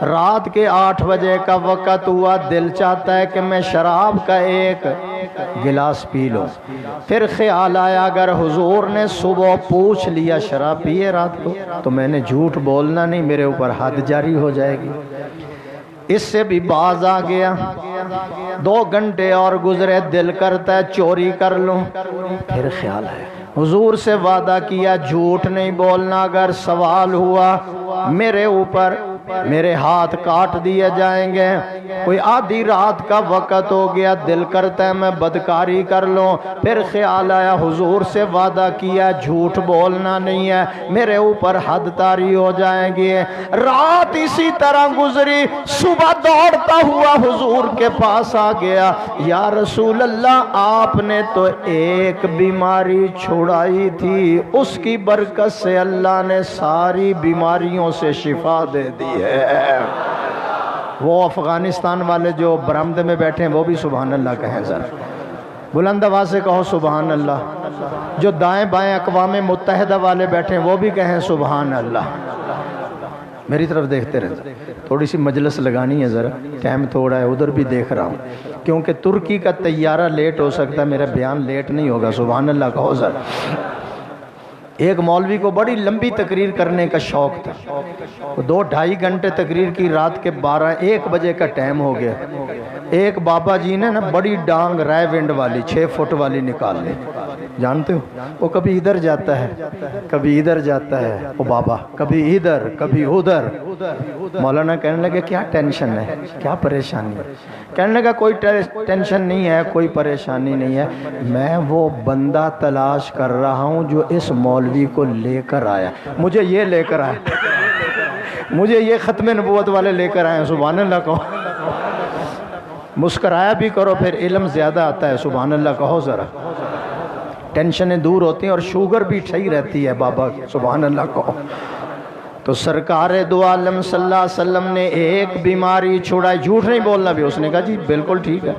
رات کے 8 بجے کا وقت ہوا، دل چاہتا ہے کہ میں شراب کا ایک گلاس پی لوں، پھر خیال آیا اگر حضور نے صبح پوچھ لیا شراب پیے رات کو تو میں نے جھوٹ بولنا نہیں، میرے اوپر حد جاری ہو جائے گی، اس سے بھی باز آ گیا۔ 2 گھنٹے اور گزرے، دل کرتا ہے چوری کر لوں، پھر خیال ہے حضور سے وعدہ کیا جھوٹ نہیں بولنا، اگر سوال ہوا میرے اوپر میرے ہاتھ کاٹ دیے جائیں گے. کوئی آدھی رات کا وقت ہو گیا, دل کرتا ہے میں بدکاری کر لوں, پھر خیال آیا حضور سے وعدہ کیا جھوٹ بولنا نہیں ہے, میرے اوپر حد تاری ہو جائیں گی. رات اسی طرح گزری, صبح دوڑتا ہوا حضور کے پاس آ گیا. یا رسول اللہ, آپ نے تو ایک بیماری چھڑائی تھی, اس کی برکت سے اللہ نے ساری بیماریوں سے شفا دے دی ہے. وہ افغانستان والے جو برآمدے میں بیٹھے ہیں وہ بھی سبحان اللہ کہیں ذرا, بلند آواز سے کہو سبحان اللہ. جو دائیں بائیں اقوام متحدہ والے بیٹھے ہیں وہ بھی کہیں سبحان اللہ. میری طرف دیکھتے رہے, تھوڑی سی مجلس لگانی ہے ذرا, ٹائم تھوڑا ہے, ادھر بھی دیکھ رہا ہوں کیونکہ ترکی کا طیارہ لیٹ ہو سکتا ہے, میرا بیان لیٹ نہیں ہوگا. سبحان اللہ کہو ذرا. ایک مولوی کو بڑی لمبی تقریر کرنے کا شوق تھا, 2-2.5 گھنٹے تقریر کی, رات کے 12-1 بجے کا ٹائم ہو گیا. ایک بابا جی نے نا بڑی ڈانگ رائے ونڈ والی 6 فٹ والی نکال لی, جانتے ہو, وہ کبھی ادھر جاتا ہے کبھی ادھر جاتا ہے, وہ بابا کبھی ادھر کبھی ادھر. مولانا کہنے لگے کیا ٹینشن ہے, کیا پریشانی ہے؟ کہنے لگا کوئی ٹینشن نہیں ہے, کوئی پریشانی نہیں ہے, میں وہ بندہ تلاش کر رہا ہوں جو اس مولوی کو لے کر آیا. مجھے یہ لے کر آیا, مجھے یہ ختم نبوت والے لے کر آئے. سبحان اللہ کہو. مسکرایا بھی کرو, پھر علم زیادہ آتا ہے. سبحان اللہ کہو ذرا. ٹینشنیں دور ہوتی ہیں اور شوگر بھی صحیح رہتی ہے بابا. سبحان اللہ کہو. تو سرکار دو عالم صلی اللہ علیہ وسلم نے ایک بیماری چھڑائی. جھوٹ نہیں بولنا بھی. اس نے کہا جی بالکل ٹھیک ہے.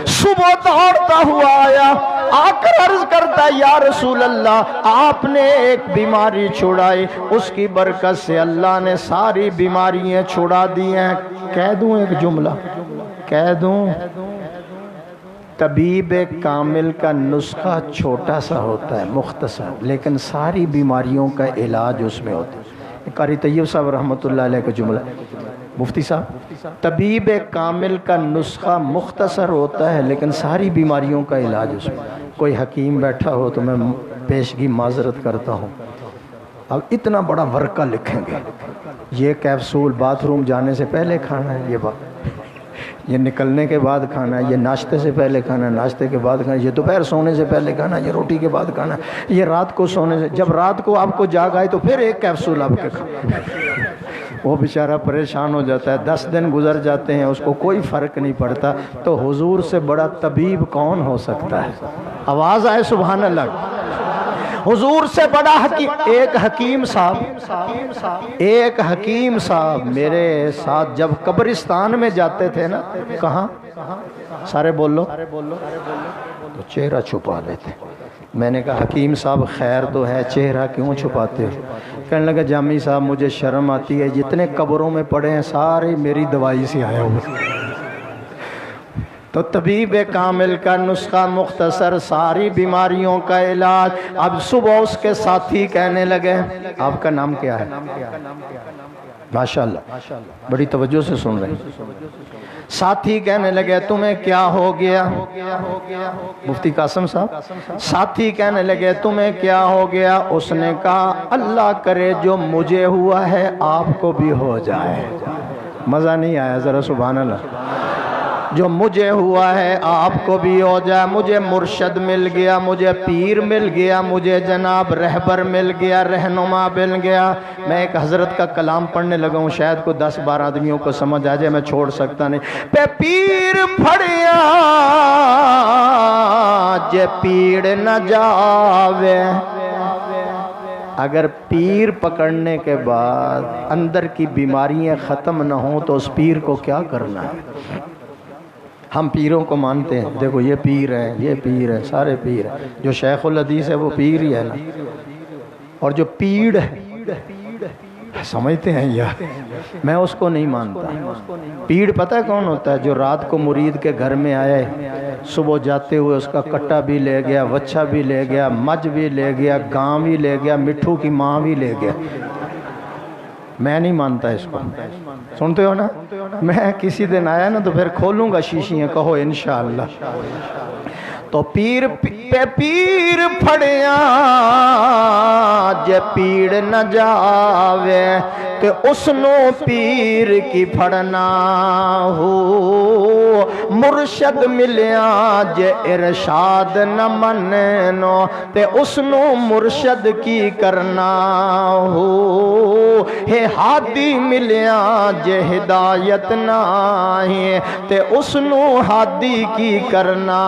صبح دوڑتا ہوا آیا, آ کر عرض کرتا یا رسول اللہ, آپ نے ایک بیماری چھڑائی, اس کی برکت سے اللہ نے ساری بیماریاں چھڑا دی ہیں. کہہ دوں ایک جملہ, کہہ دوں, طبیب کامل کا نسخہ چھوٹا سا ہوتا ہے, مختصر, لیکن ساری بیماریوں کا علاج اس میں ہوتا ہے. قاری طیب صاحب رحمۃ اللہ علیہ کا جملہ, مفتی صاحب, طبیب کامل کا نسخہ مختصر ہوتا ہے لیکن ساری بیماریوں کا علاج اس میں. کوئی حکیم بیٹھا ہو تو میں پیشگی معذرت کرتا ہوں, اب اتنا بڑا ورقہ لکھیں گے, یہ کیپسول باتھ روم جانے سے پہلے کھانا ہے, یہ بات, یہ نکلنے کے بعد کھانا ہے, یہ ناشتے سے پہلے کھانا ہے, ناشتے کے بعد کھانا ہے, یہ دوپہر سونے سے پہلے کھانا ہے, یہ روٹی کے بعد کھانا ہے, یہ رات کو سونے سے, جب رات کو آپ کو جاگ آئے تو پھر ایک کیپسول آپ کے کھانا. وہ بیچارہ پریشان ہو جاتا ہے, 10 دن گزر جاتے ہیں, اس کو کوئی فرق نہیں پڑتا. تو حضور سے بڑا طبیب کون ہو سکتا ہے؟ آواز آئے سبحان اللہ. حضور سے بڑا حکیم. ایک حکیم صاحب میرے ساتھ جب قبرستان میں جاتے تھے نا, کہاں سارے بولو, تو چہرہ چھپا لیتے. میں نے کہا حکیم صاحب خیر تو ہے, چہرہ کیوں چھپاتے ہو؟ کہنے لگا جامی صاحب مجھے شرم آتی ہے, جتنے قبروں میں پڑے ہیں سارے میری دوائی سے آئے ہوئے. تو طبیب کامل کا نسخہ مختصر, ساری بیماریوں کا علاج. اب صبح اس کے ساتھی کہنے لگے, آپ کا نام کیا ہے؟ ماشاءاللہ بڑی توجہ سے سن رہے ہیں. ساتھی کہنے لگے تمہیں کیا ہو گیا؟ مفتی قاسم صاحب. ساتھی کہنے لگے تمہیں کیا ہو گیا؟ اس نے کہا اللہ کرے جو مجھے ہوا ہے آپ کو بھی ہو جائے. مزہ نہیں آیا ذرا سبحان اللہ. جو مجھے ہوا ہے آپ کو بھی ہو جائے. مجھے مرشد مل گیا, مجھے پیر مل گیا, مجھے جناب رہبر مل گیا, رہنما مل گیا. میں ایک حضرت کا کلام پڑھنے لگا ہوں, شاید کو 10-12 آدمیوں کو سمجھ آ جائے, میں چھوڑ سکتا نہیں. پہ پیر پھڑیا جے پیڑ نہ جاوے. اگر پیر پکڑنے کے بعد اندر کی بیماریاں ختم نہ ہوں تو اس پیر کو کیا کرنا ہے؟ ہم پیروں کو مانتے ہیں, دیکھو یہ پیر ہے, یہ پیر ہے, سارے پیر ہیں. جو شیخ الحدیث ہے وہ پیر ہی ہے نا, اور جو پیڑ ہے سمجھتے ہیں یار, میں اس کو نہیں مانتا. پیڑ پتہ ہے کون ہوتا ہے؟ جو رات کو مرید کے گھر میں آئے, صبح جاتے ہوئے اس کا کٹا بھی لے گیا, وچھا بھی لے گیا, مجھ بھی لے گیا, گاں بھی لے گیا, مٹھو کی ماں بھی لے گیا. میں نہیں مانتا اس کو, سنتے ہو نا. میں کسی دن آیا نا تو پھر کھولوں گا شیشیاں, کہو انشاءاللہ. تو پیر پھڑیاں جے پیڑ نہ جاوے, تے اس نو پیر کی پھڑنا ہو مرشد ملیا جے ارشاد نہ مننو تے اس نو مرشد کی کرنا ہو ہے ہادی ملیا جے ہدایت نہ ہے تے اس نو ہادی کی کرنا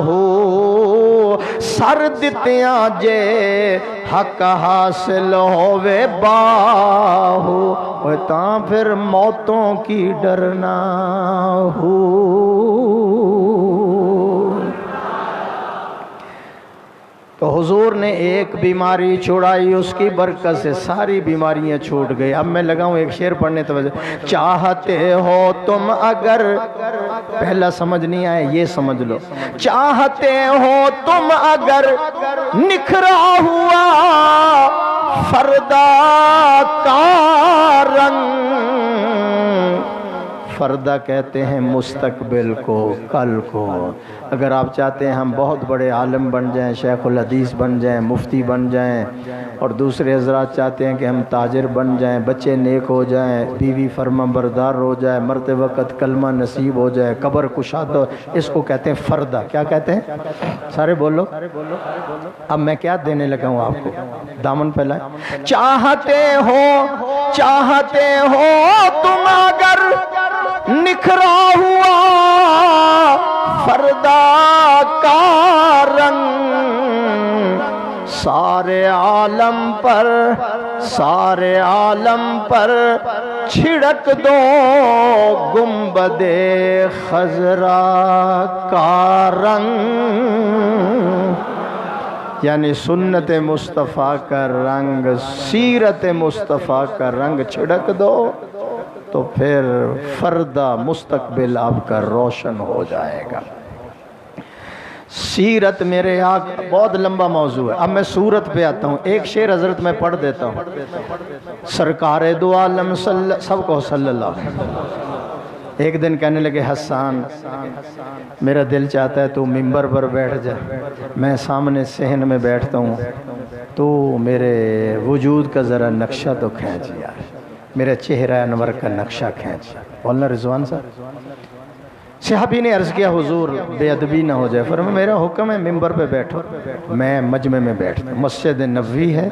ہو سر دتیاں جے حق حاصل ہووے باہو اور تاں پھر موتوں کی ڈرنا ہو تو حضور نے ایک بیماری چھوڑائی اس کی برکت سے ساری بیماریاں چھوٹ گئی اب میں لگا ہوں ایک شعر پڑھنے توجہ چاہتے ہو تم اگر پہلا سمجھ نہیں آئے یہ سمجھ لو چاہتے ہو تم اگر نکھرا ہوا فردا کا رنگ فردہ کہتے ہیں مستقبل کو کل کو اگر آپ چاہتے ہیں ہم بہت بڑے عالم بن جائیں شیخ الحدیث بن جائیں مفتی بن جائیں اور دوسرے حضرات چاہتے ہیں کہ ہم تاجر بن جائیں بچے نیک ہو جائیں بیوی فرما بردار ہو جائے مرتے وقت کلمہ نصیب ہو جائے قبر کشاد ہو اس کو کہتے ہیں فردہ کیا کہتے ہیں سارے بولو اب میں کیا دینے لگا ہوں آپ کو دامن پھیلائیں چاہتے ہو تم اگر نکھرا ہوا فردا کا رنگ سارے عالم پر چھڑک دو گنبد خضرا کا رنگ یعنی سنت مصطفیٰ کا رنگ سیرت مصطفیٰ کا رنگ چھڑک دو تو پھر فردہ مستقبل آپ کا روشن ہو جائے گا سیرت میرے آقا بہت لمبا موضوع ہے اب میں سورت پہ آتا ہوں ایک شعر حضرت میں پڑھ دیتا ہوں سرکار دو عالم سب کو صلی اللہ علیہ وسلم ایک دن کہنے لگے حسان میرا دل چاہتا ہے تو ممبر پر بیٹھ جا میں سامنے صحن میں بیٹھتا ہوں تو میرے وجود کا ذرا نقشہ تو کھینچ یار میرے چہرہ انور کا نقشہ کھینچ بولنا رضوان صاحب صحابی نے عرض کیا حضور بے ادبی نہ ہو جائے فرمایا میرا حکم ہے ممبر پہ بیٹھو میں مجمع میں بیٹھتا ہوں مسجد نبوی ہے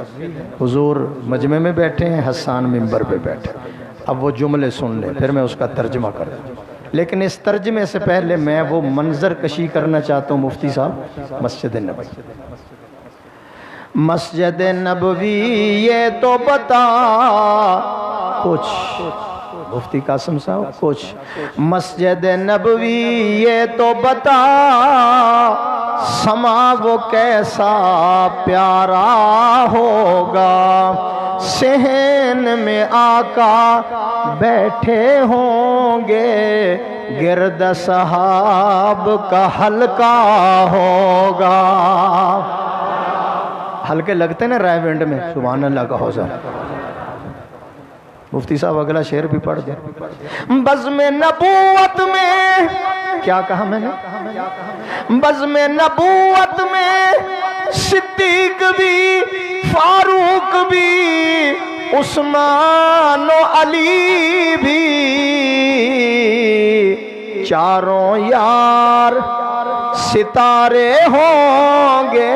حضور مجمع میں بیٹھے ہیں حسان ممبر پہ بیٹھے اب وہ جملے سن لیں پھر میں اس کا ترجمہ کر دوں لیکن اس ترجمے سے پہلے میں وہ منظر کشی کرنا چاہتا ہوں مفتی صاحب مسجد نبوی مسجد نبوی یہ تو بتا کچھ مفتی قاسم صاحب کچھ مسجد نبوی یہ تو بتا سما وہ کیسا پیارا ہوگا صحن میں آقا بیٹھے ہوں گے گرد صحاب کا حلقہ ہوگا حلقے لگتے نا رائے ونڈ میں سبحان اللہ کا حوضہ مفتی صاحب اگلا شعر بھی پڑھ دیں بزم نبوت میں کیا کہا میں نے بزم نبوت میں صدیق بھی فاروق بھی عثمان و علی بھی چاروں یار ستارے ہوں گے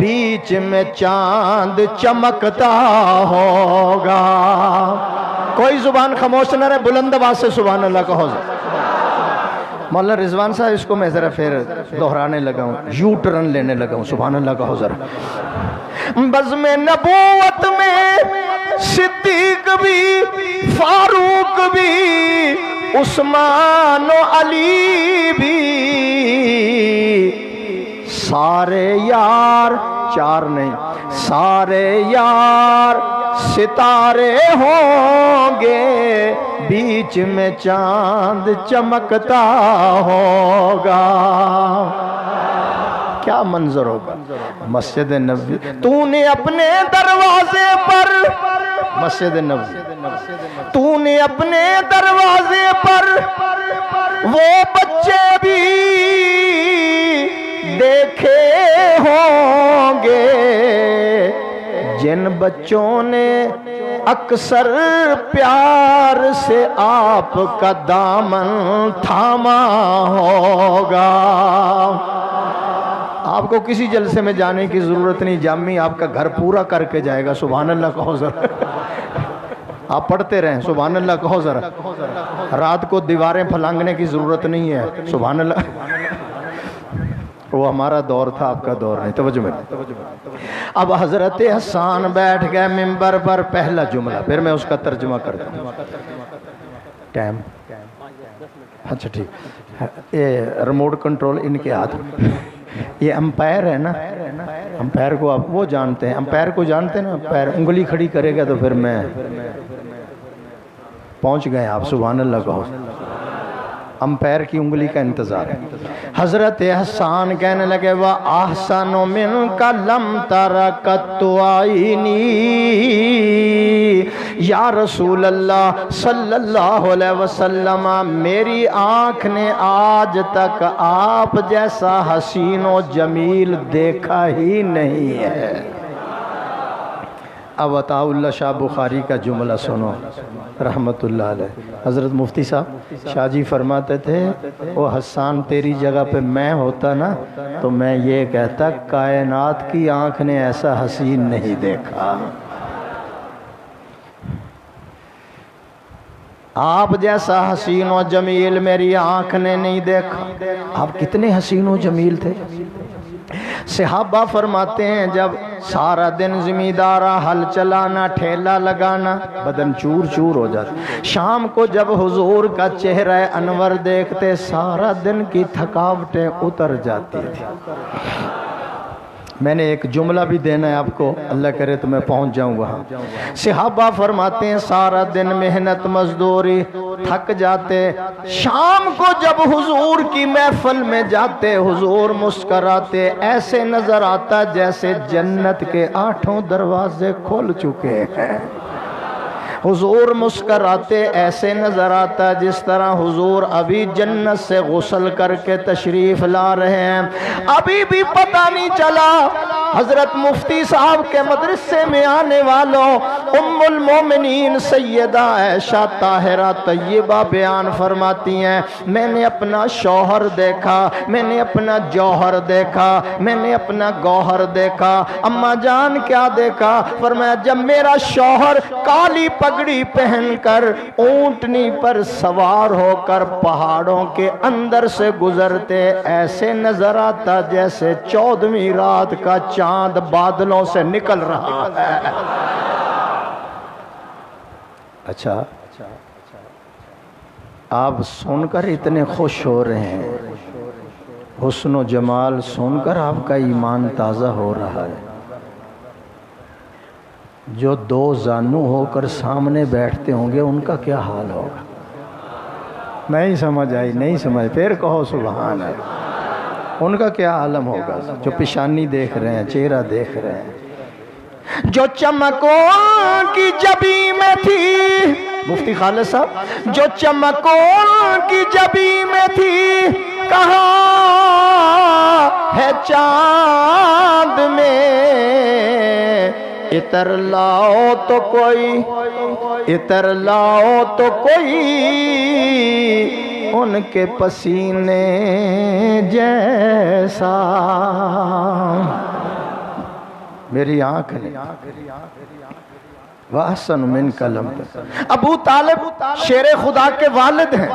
بیچ میں چاند چمکتا ہوگا کوئی زبان خاموش نہ رہے بلند آواز سے سبحان اللہ کہو مولانا رضوان صاحب اس کو میں ذرا پھر دہرانے لگا ہوں یو ٹرن لینے لگا ہوں سبحان اللہ کہو ذرا بزم نبوت میں صدیق بھی فاروق بھی عثمان و علی بھی سارے یار چار نہیں سارے یار ستارے ہوں گے بیچ میں چاند چمکتا ہوگا کیا منظر ہوگا مسجد نبوی تو نے اپنے دروازے پر مسجد نبوی تو نے اپنے دروازے پر وہ بچے بھی دیکھے ہوں گے جن بچوں نے اکثر پیار سے آپ کا دامن تھاما ہوگا. آپ کو کسی جلسے میں جانے کی ضرورت نہیں، جامی آپ کا گھر پورا کر کے جائے گا. سبحان اللہ کہو ذرا. آپ پڑھتے رہیں سبحان اللہ کہو ذرا. رات کو دیواریں پھلانگنے کی ضرورت نہیں ہے. سبحان اللہ. وہ ہمارا دور تھا، آپ کا دور نہیں. توجہ میں. اب حضرت حسان بیٹھ گئے منبر پر. پہلا جملہ پھر میں اس کا ترجمہ کرتا ہوں. ٹائم اچھا ٹھیک. یہ ریموٹ کنٹرول ان کے ہاتھ. یہ امپائر ہے نا، امپائر کو آپ وہ جانتے ہیں، امپائر کو جانتے ہیں نا. امپائر انگلی کھڑی کرے گا تو پھر میں پہنچ گئے آپ. سبحان اللہ کہو. امپائر کی انگلی کا انتظار ہے. حضرت حسان کہنے لگے وَأَحْسَنُ مِنْكَ لَمْ تَرَ قَطُّ عَيْنِي. یا رسول اللہ صلی اللہ علیہ وسلم، میری آنکھ نے آج تک آپ جیسا حسین و جمیل دیکھا ہی نہیں ہے. اب عطا اللہ شاہ بخاری کا جملہ سنو رحمت اللہ علیہ. حضرت مفتی صاحب شاہ جی فرماتے تھے وہ حسان تیری جگہ پہ میں ہوتا نا تو میں یہ کہتا کائنات کی آنکھ نے ایسا حسین نہیں دیکھا. آپ جیسا حسین و جمیل میری آنکھ نے نہیں دیکھا. آپ کتنے حسین و جمیل تھے. صحابہ فرماتے ہیں جب سارا دن زمیندارہ ہل چلانا ٹھیلا لگانا بدن چور چور ہو جاتا، شام کو جب حضور کا چہرہ انور دیکھتے سارا دن کی تھکاوٹیں اتر جاتی تھی. میں نے ایک جملہ بھی دینا ہے آپ کو، اللہ کرے تو میں پہنچ جاؤں وہاں. صحابہ فرماتے ہیں سارا دن محنت مزدوری تھک جاتے، شام کو جب حضور کی محفل میں جاتے حضور مسکراتے، ایسے نظر آتا جیسے جنت کے 8 دروازے کھل چکے ہیں. حضور مسکراتے ایسے نظر آتا جس طرح حضور ابھی جنت سے غسل کر کے تشریف لا رہے ہیں. ابھی بھی پتہ نہیں چلا. حضرت مفتی صاحب کے مدرسے میں آنے والوں ام المومنین سیدہ عائشہ طاہرہ طیبہ بیان فرماتی ہیں میں نے اپنا شوہر دیکھا، میں نے اپنا جوہر دیکھا، میں نے اپنا گوہر دیکھا. اماں جان کیا دیکھا؟ فرمایا جب میرا شوہر کالی پگڑی پہن کر اونٹنی پر سوار ہو کر پہاڑوں کے اندر سے گزرتے ایسے نظر آتا جیسے 14ویں رات کا چاند بادلوں سے نکل رہا ہے. اچھا آپ سن کر اتنے خوش ہو رہے ہیں، حسن و جمال سن کر آپ کا ایمان تازہ ہو رہا ہے. جو 2 زانو ہو کر سامنے بیٹھتے ہوں گے ان کا کیا حال ہوگا؟ نہیں سمجھ آئی؟ نہیں سمجھ؟ پھر کہو سبحان اللہ. ان کا کیا عالم ہوگا جو پیشانی دیکھ رہے ہیں، چہرہ دیکھ رہے ہیں. جو چمکوں کی جبی میں تھی مفتی خالد صاحب، جو چمکوں کی جبی میں تھی کہاں ہے چاند میں اتر لاؤ تو کوئی، اتر لاؤ تو کوئی ان کے پسینے جیسا. میری آنکھ نے وَأَحْسَنُ مِنْكَ لَمْ تَرَ. ابو طالب شیر خدا کے والد ہیں.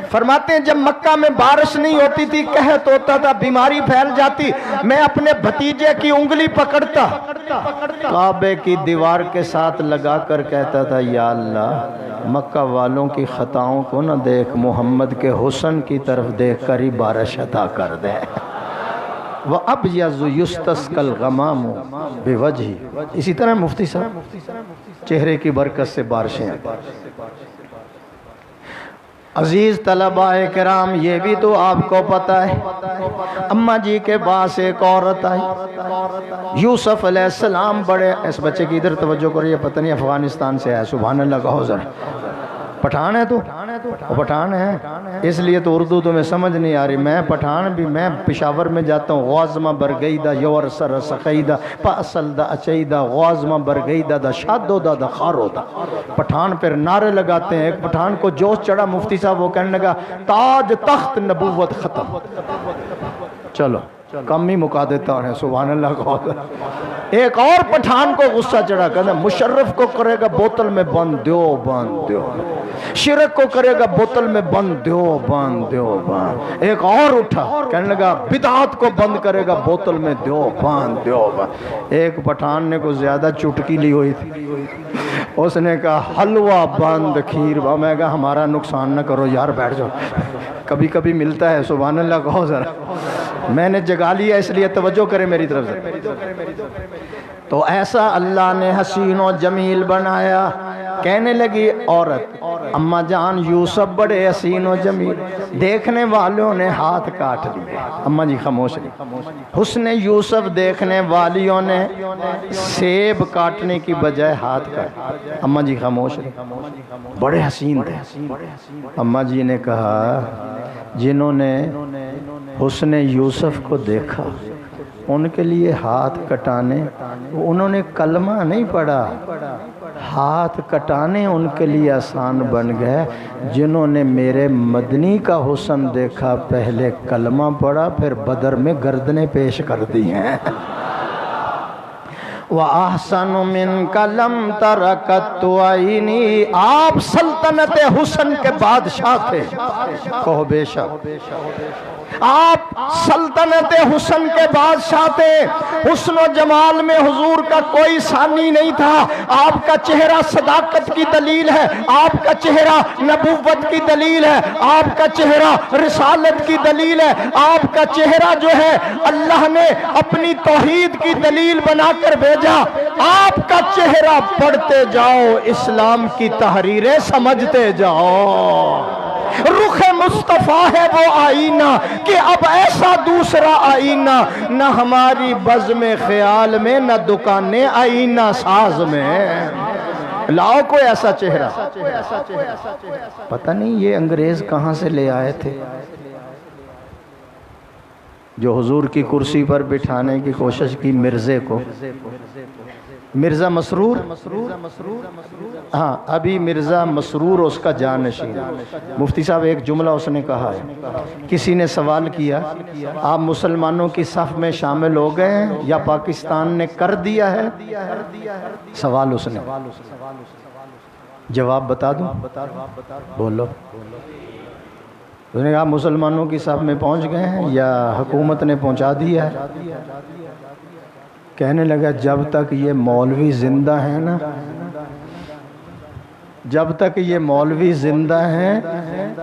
فرماتے ہیں جب مکہ میں بارش نہیں ہوتی تھی، قحط ہوتا تھا، بیماری پھیل جاتی، میں اپنے بھتیجے کی انگلی پکڑتا کعبے کی دیوار کے ساتھ لگا کر کہتا تھا یا اللہ مکہ والوں کی خطاؤں کو نہ دیکھ، محمد کے حسن کی طرف دیکھ کر ہی بارش عطا کر دے. وَأَبْيَضُ يُسْتَسْقَى الْغَمَامُ بِوَجْهِ. اسی طرح مفتی صاحب چہرے کی برکت سے بارشیں. عزیز طلباء کرام یہ بھی تو آپ کو پتہ ہے اماں جی کے پاس ایک عورت آئی، یوسف علیہ السلام بڑے. اس بچے کی ادھر توجہ کریے، پتہ نہیں افغانستان سے ہے. سبحان اللہ کہو ذرا. پٹھان ہے تو وہ پٹھان ہے، اس لیے تو اردو تمہیں سمجھ نہیں آ رہی. میں پٹھان بھی، میں پشاور میں جاتا ہوں. غازمہ برگیدہ یور سر سقیدہ پاسل دا اچیدہ غازمہ برگیدہ دا شادو دا دا خارو دا. پٹھان پھر نعرے لگاتے ہیں. ایک پٹھان کو جوش چڑھا مفتی صاحب، وہ کہنے لگا تاج تخت نبوت ختم. چلو کم ہی مکا دیتا ہے، سبحان اللہ کو. ایک اور پٹھان کو غصہ چڑھا، کہنا مشرف کو کرے گا بوتل میں بند دیو بند دیو، شرک کو کرے گا بوتل میں بند دیو بند دیو بند. ایک اور اٹھا کہنے لگا بدعات کو بند کرے گا بوتل میں دیو بند دیو بند. ایک پٹھان نے کو زیادہ چٹکی لی ہوئی تھی، اس نے کہا حلوہ بند کھیر با. میں کہا ہمارا نقصان نہ کرو یار، بیٹھ جاؤ. کبھی کبھی ملتا ہے، سبحان اللہ کہو ذرا. میں نے جگا لیا اس لیے توجہ کرے میری طرف سے. تو ایسا اللہ نے حسین و جمیل بنایا. کہنے لگی عورت اماں جان یوسف بڑے حسین و جمیل، دیکھنے والوں نے ہاتھ کاٹ لیے. اماں جی خاموش رہی. حسن یوسف دیکھنے والیوں نے سیب کاٹنے کی بجائے ہاتھ کاٹ. اماں جی خاموش رہی. بڑے حسین تھے. اماں جی نے کہا جنہوں نے حسن یوسف کو دیکھا ان کے لیے ہاتھ کٹانے، انہوں نے کلمہ نہیں پڑھا، ہاتھ کٹانے ان کے لیے آسان بن گئے. جنہوں نے میرے مدنی کا حسن دیکھا پہلے کلمہ پڑھا، پھر بدر میں گردنیں پیش کر دی ہیں. وَأَحْسَنُ مِنْكَ لَمْ تَرَكَتْ عَيْنِي. آپ سلطنت حسن کے بادشاہ تھے. کہو بے شک. آپ سلطنت حسن کے بادشاہ تھے. حسن و جمال میں حضور کا کوئی ثانی نہیں تھا. آپ کا چہرہ صداقت کی دلیل ہے، آپ کا چہرہ نبوت کی دلیل ہے، آپ کا چہرہ رسالت کی دلیل ہے. آپ کا چہرہ جو ہے اللہ نے اپنی توحید کی دلیل بنا کر بھیجا. آپ کا چہرہ پڑھتے جاؤ، اسلام کی تحریریں سمجھتے جاؤ. رخ مصطفیٰ ہے وہ آئینہ کہ اب ایسا دوسرا آئینہ نہ ہماری بزم خیال میں، نہ دکانیں آئینہ ساز میں. لاؤ کوئی ایسا چہرہ. پتہ نہیں یہ انگریز کہاں سے لے آئے تھے جو حضور کی کرسی پر بٹھانے کی کوشش کی. مرزے کو، مرزا مسرور، ہاں ابھی مرزا مسرور اس کا جانشین. مفتی صاحب ایک جملہ اس نے کہا ہے، کسی نے سوال کیا آپ مسلمانوں کی صف میں شامل ہو گئے ہیں یا پاکستان نے کر دیا ہے؟ سوال اس نے، جواب بتا دوں؟ بولو. اس نے کہا مسلمانوں کی صف میں پہنچ گئے ہیں یا حکومت نے پہنچا دیا ہے؟ کہنے لگا جب تک یہ مولوی زندہ ہیں نا، جب تک یہ مولوی زندہ ہیں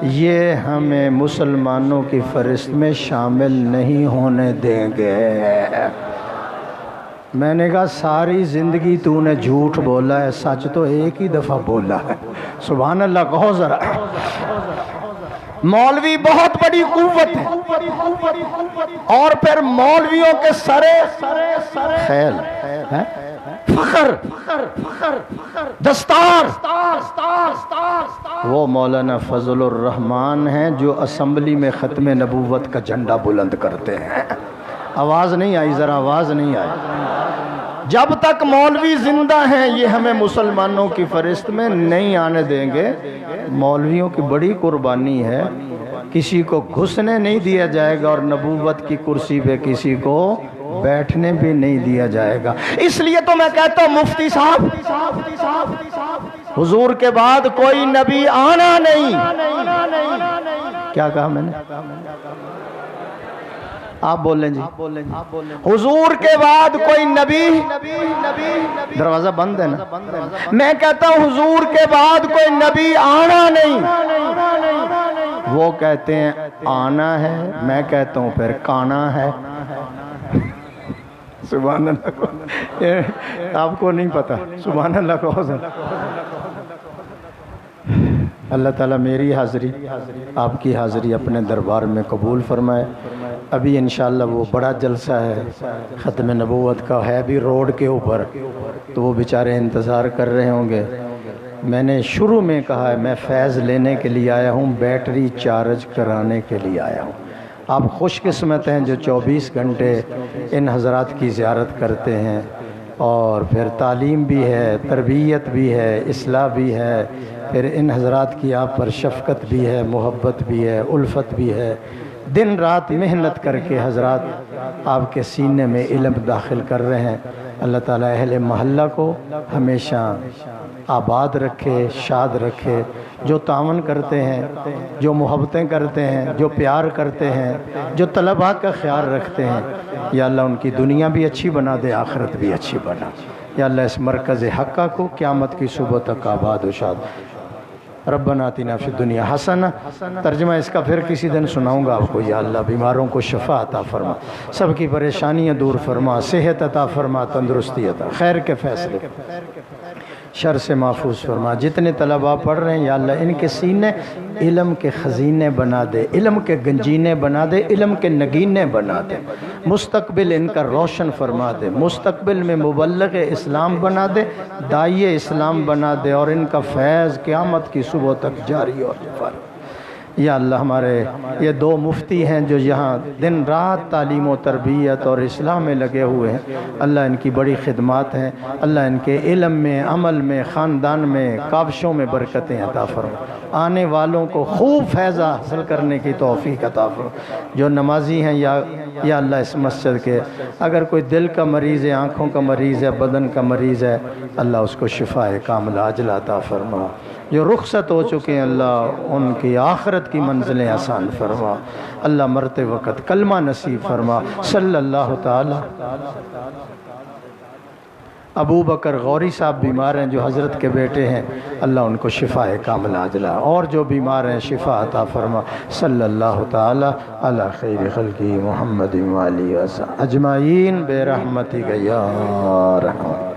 یہ ہمیں مسلمانوں کی فہرست میں شامل نہیں ہونے دیں گے. میں نے کہا ساری زندگی تو نے جھوٹ بولا ہے، سچ تو ایک ہی دفعہ بولا ہے. سبحان اللہ کہو ذرا. مولوی بہت بڑی قوت ہے، اور پھر مولویوں کے سرے خیل فخر دستار وہ مولانا فضل الرحمان ہیں جو اسمبلی میں ختم نبوت کا جھنڈا بلند کرتے ہیں. آواز نہیں آئی؟ ذرا آواز نہیں آئی. جب تک مولوی زندہ ہیں یہ ہمیں مسلمانوں کی فہرست میں نہیں آنے دیں گے. مولویوں کی بڑی قربانی ہے، کسی کو گھسنے نہیں دیا جائے گا اور نبوت کی کرسی پہ کسی کو بیٹھنے بھی نہیں دیا جائے گا. اس لیے تو میں کہتا ہوں مفتی صاحب حضور کے بعد کوئی نبی آنا نہیں. کیا کہا میں نے؟ آپ بول لیں جی. حضور کے بعد کوئی نبی، دروازہ بند ہے نا. میں کہتا ہوں حضور کے بعد کوئی نبی آنا نہیں. وہ کہتے ہیں آنا ہے، میں کہتا ہوں پھر کانا ہے. سبحان اللہ. آپ کو نہیں پتا. سبحان اللہ کو. اللہ تعالیٰ میری حاضری، آپ کی حاضری اپنے دربار میں قبول فرمائے. ابھی انشاءاللہ وہ بڑا جلسہ ہے ختم نبوت کا، ہے بھی روڈ کے اوپر، تو وہ بیچارے انتظار کر رہے ہوں گے. میں نے شروع میں کہا ہے میں فیض لینے کے لیے آیا ہوں، بیٹری چارج کرانے کے لیے آیا ہوں۔ آپ خوش قسمت ہیں جو 24 گھنٹے ان حضرات کی زیارت کرتے ہیں، اور پھر تعلیم بھی ہے، تربیت بھی ہے، اصلاح بھی ہے، پھر ان حضرات کی آپ پر شفقت بھی ہے، محبت بھی ہے، الفت بھی ہے۔ دن رات محنت کر کے حضرات آپ کے سینے میں علم داخل کر رہے ہیں۔ اللہ تعالیٰ اہل محلہ کو ہمیشہ آباد رکھے، شاد رکھے۔ جو تعاون کرتے ہیں، جو محبتیں کرتے ہیں، جو پیار کرتے ہیں، جو طلباء کا خیال رکھتے ہیں، یا اللہ ان کی دنیا بھی اچھی بنا دے، آخرت بھی اچھی بنا۔ یا اللہ اس مرکز حقہ کو قیامت کی صبح تک آباد و شاد۔ ربنا آتنا فی الدنیا حسنہ، ترجمہ اس کا پھر کسی دن سناؤں گا آپ کو۔ یا اللہ بیماروں کو شفا عطا فرما، سب کی پریشانیاں دور فرما، صحت عطا فرما، تندرستی عطا، خیر کے فیصلے، شر سے محفوظ فرما۔ جتنے طلباء پڑھ رہے ہیں یا اللہ ان کے سینے علم کے خزینے بنا دے، علم کے گنجینے بنا دے، علم کے نگینے بنا دے، مستقبل ان کا روشن فرما دے، مستقبل میں مبلغ اسلام بنا دے، داعی اسلام بنا دے، اور ان کا فیض قیامت کی صبح تک جاری اور جاری۔ یا اللہ ہمارے یہ دو مفتی ہیں جو یہاں دن رات تعلیم و تربیت اور اصلاح میں لگے ہوئے ہیں، اللہ ان کی بڑی خدمات ہیں، اللہ ان کے علم میں، عمل میں، خاندان میں، کاوشوں میں برکتیں عطا فرما، آنے والوں کو خوب فیض حاصل کرنے کی توفیق عطا فرما۔ جو نمازی ہیں یا اللہ اس مسجد کے اگر کوئی دل کا مریض ہے، آنکھوں کا مریض ہے، بدن کا مریض ہے، اللہ اس کو شفا کاملہ عاجلہ عطا فرما۔ جو رخصت ہو چکے ہیں اللہ ان کی آخرت کی منزلیں آسان فرما، اللہ مرتے وقت کلمہ نصیب فرما۔ صلی اللہ تعالی۔ ابو بکر غوری صاحب بیمار ہیں جو حضرت کے بیٹے ہیں، اللہ ان کو شفا کاملہ عاجلہ، اور جو بیمار ہیں شفا عطا فرما۔ صلی اللہ تعالی علی خیر خلقی محمد و آلہ و صحبہ اجمعین برحمتک یا رحمت۔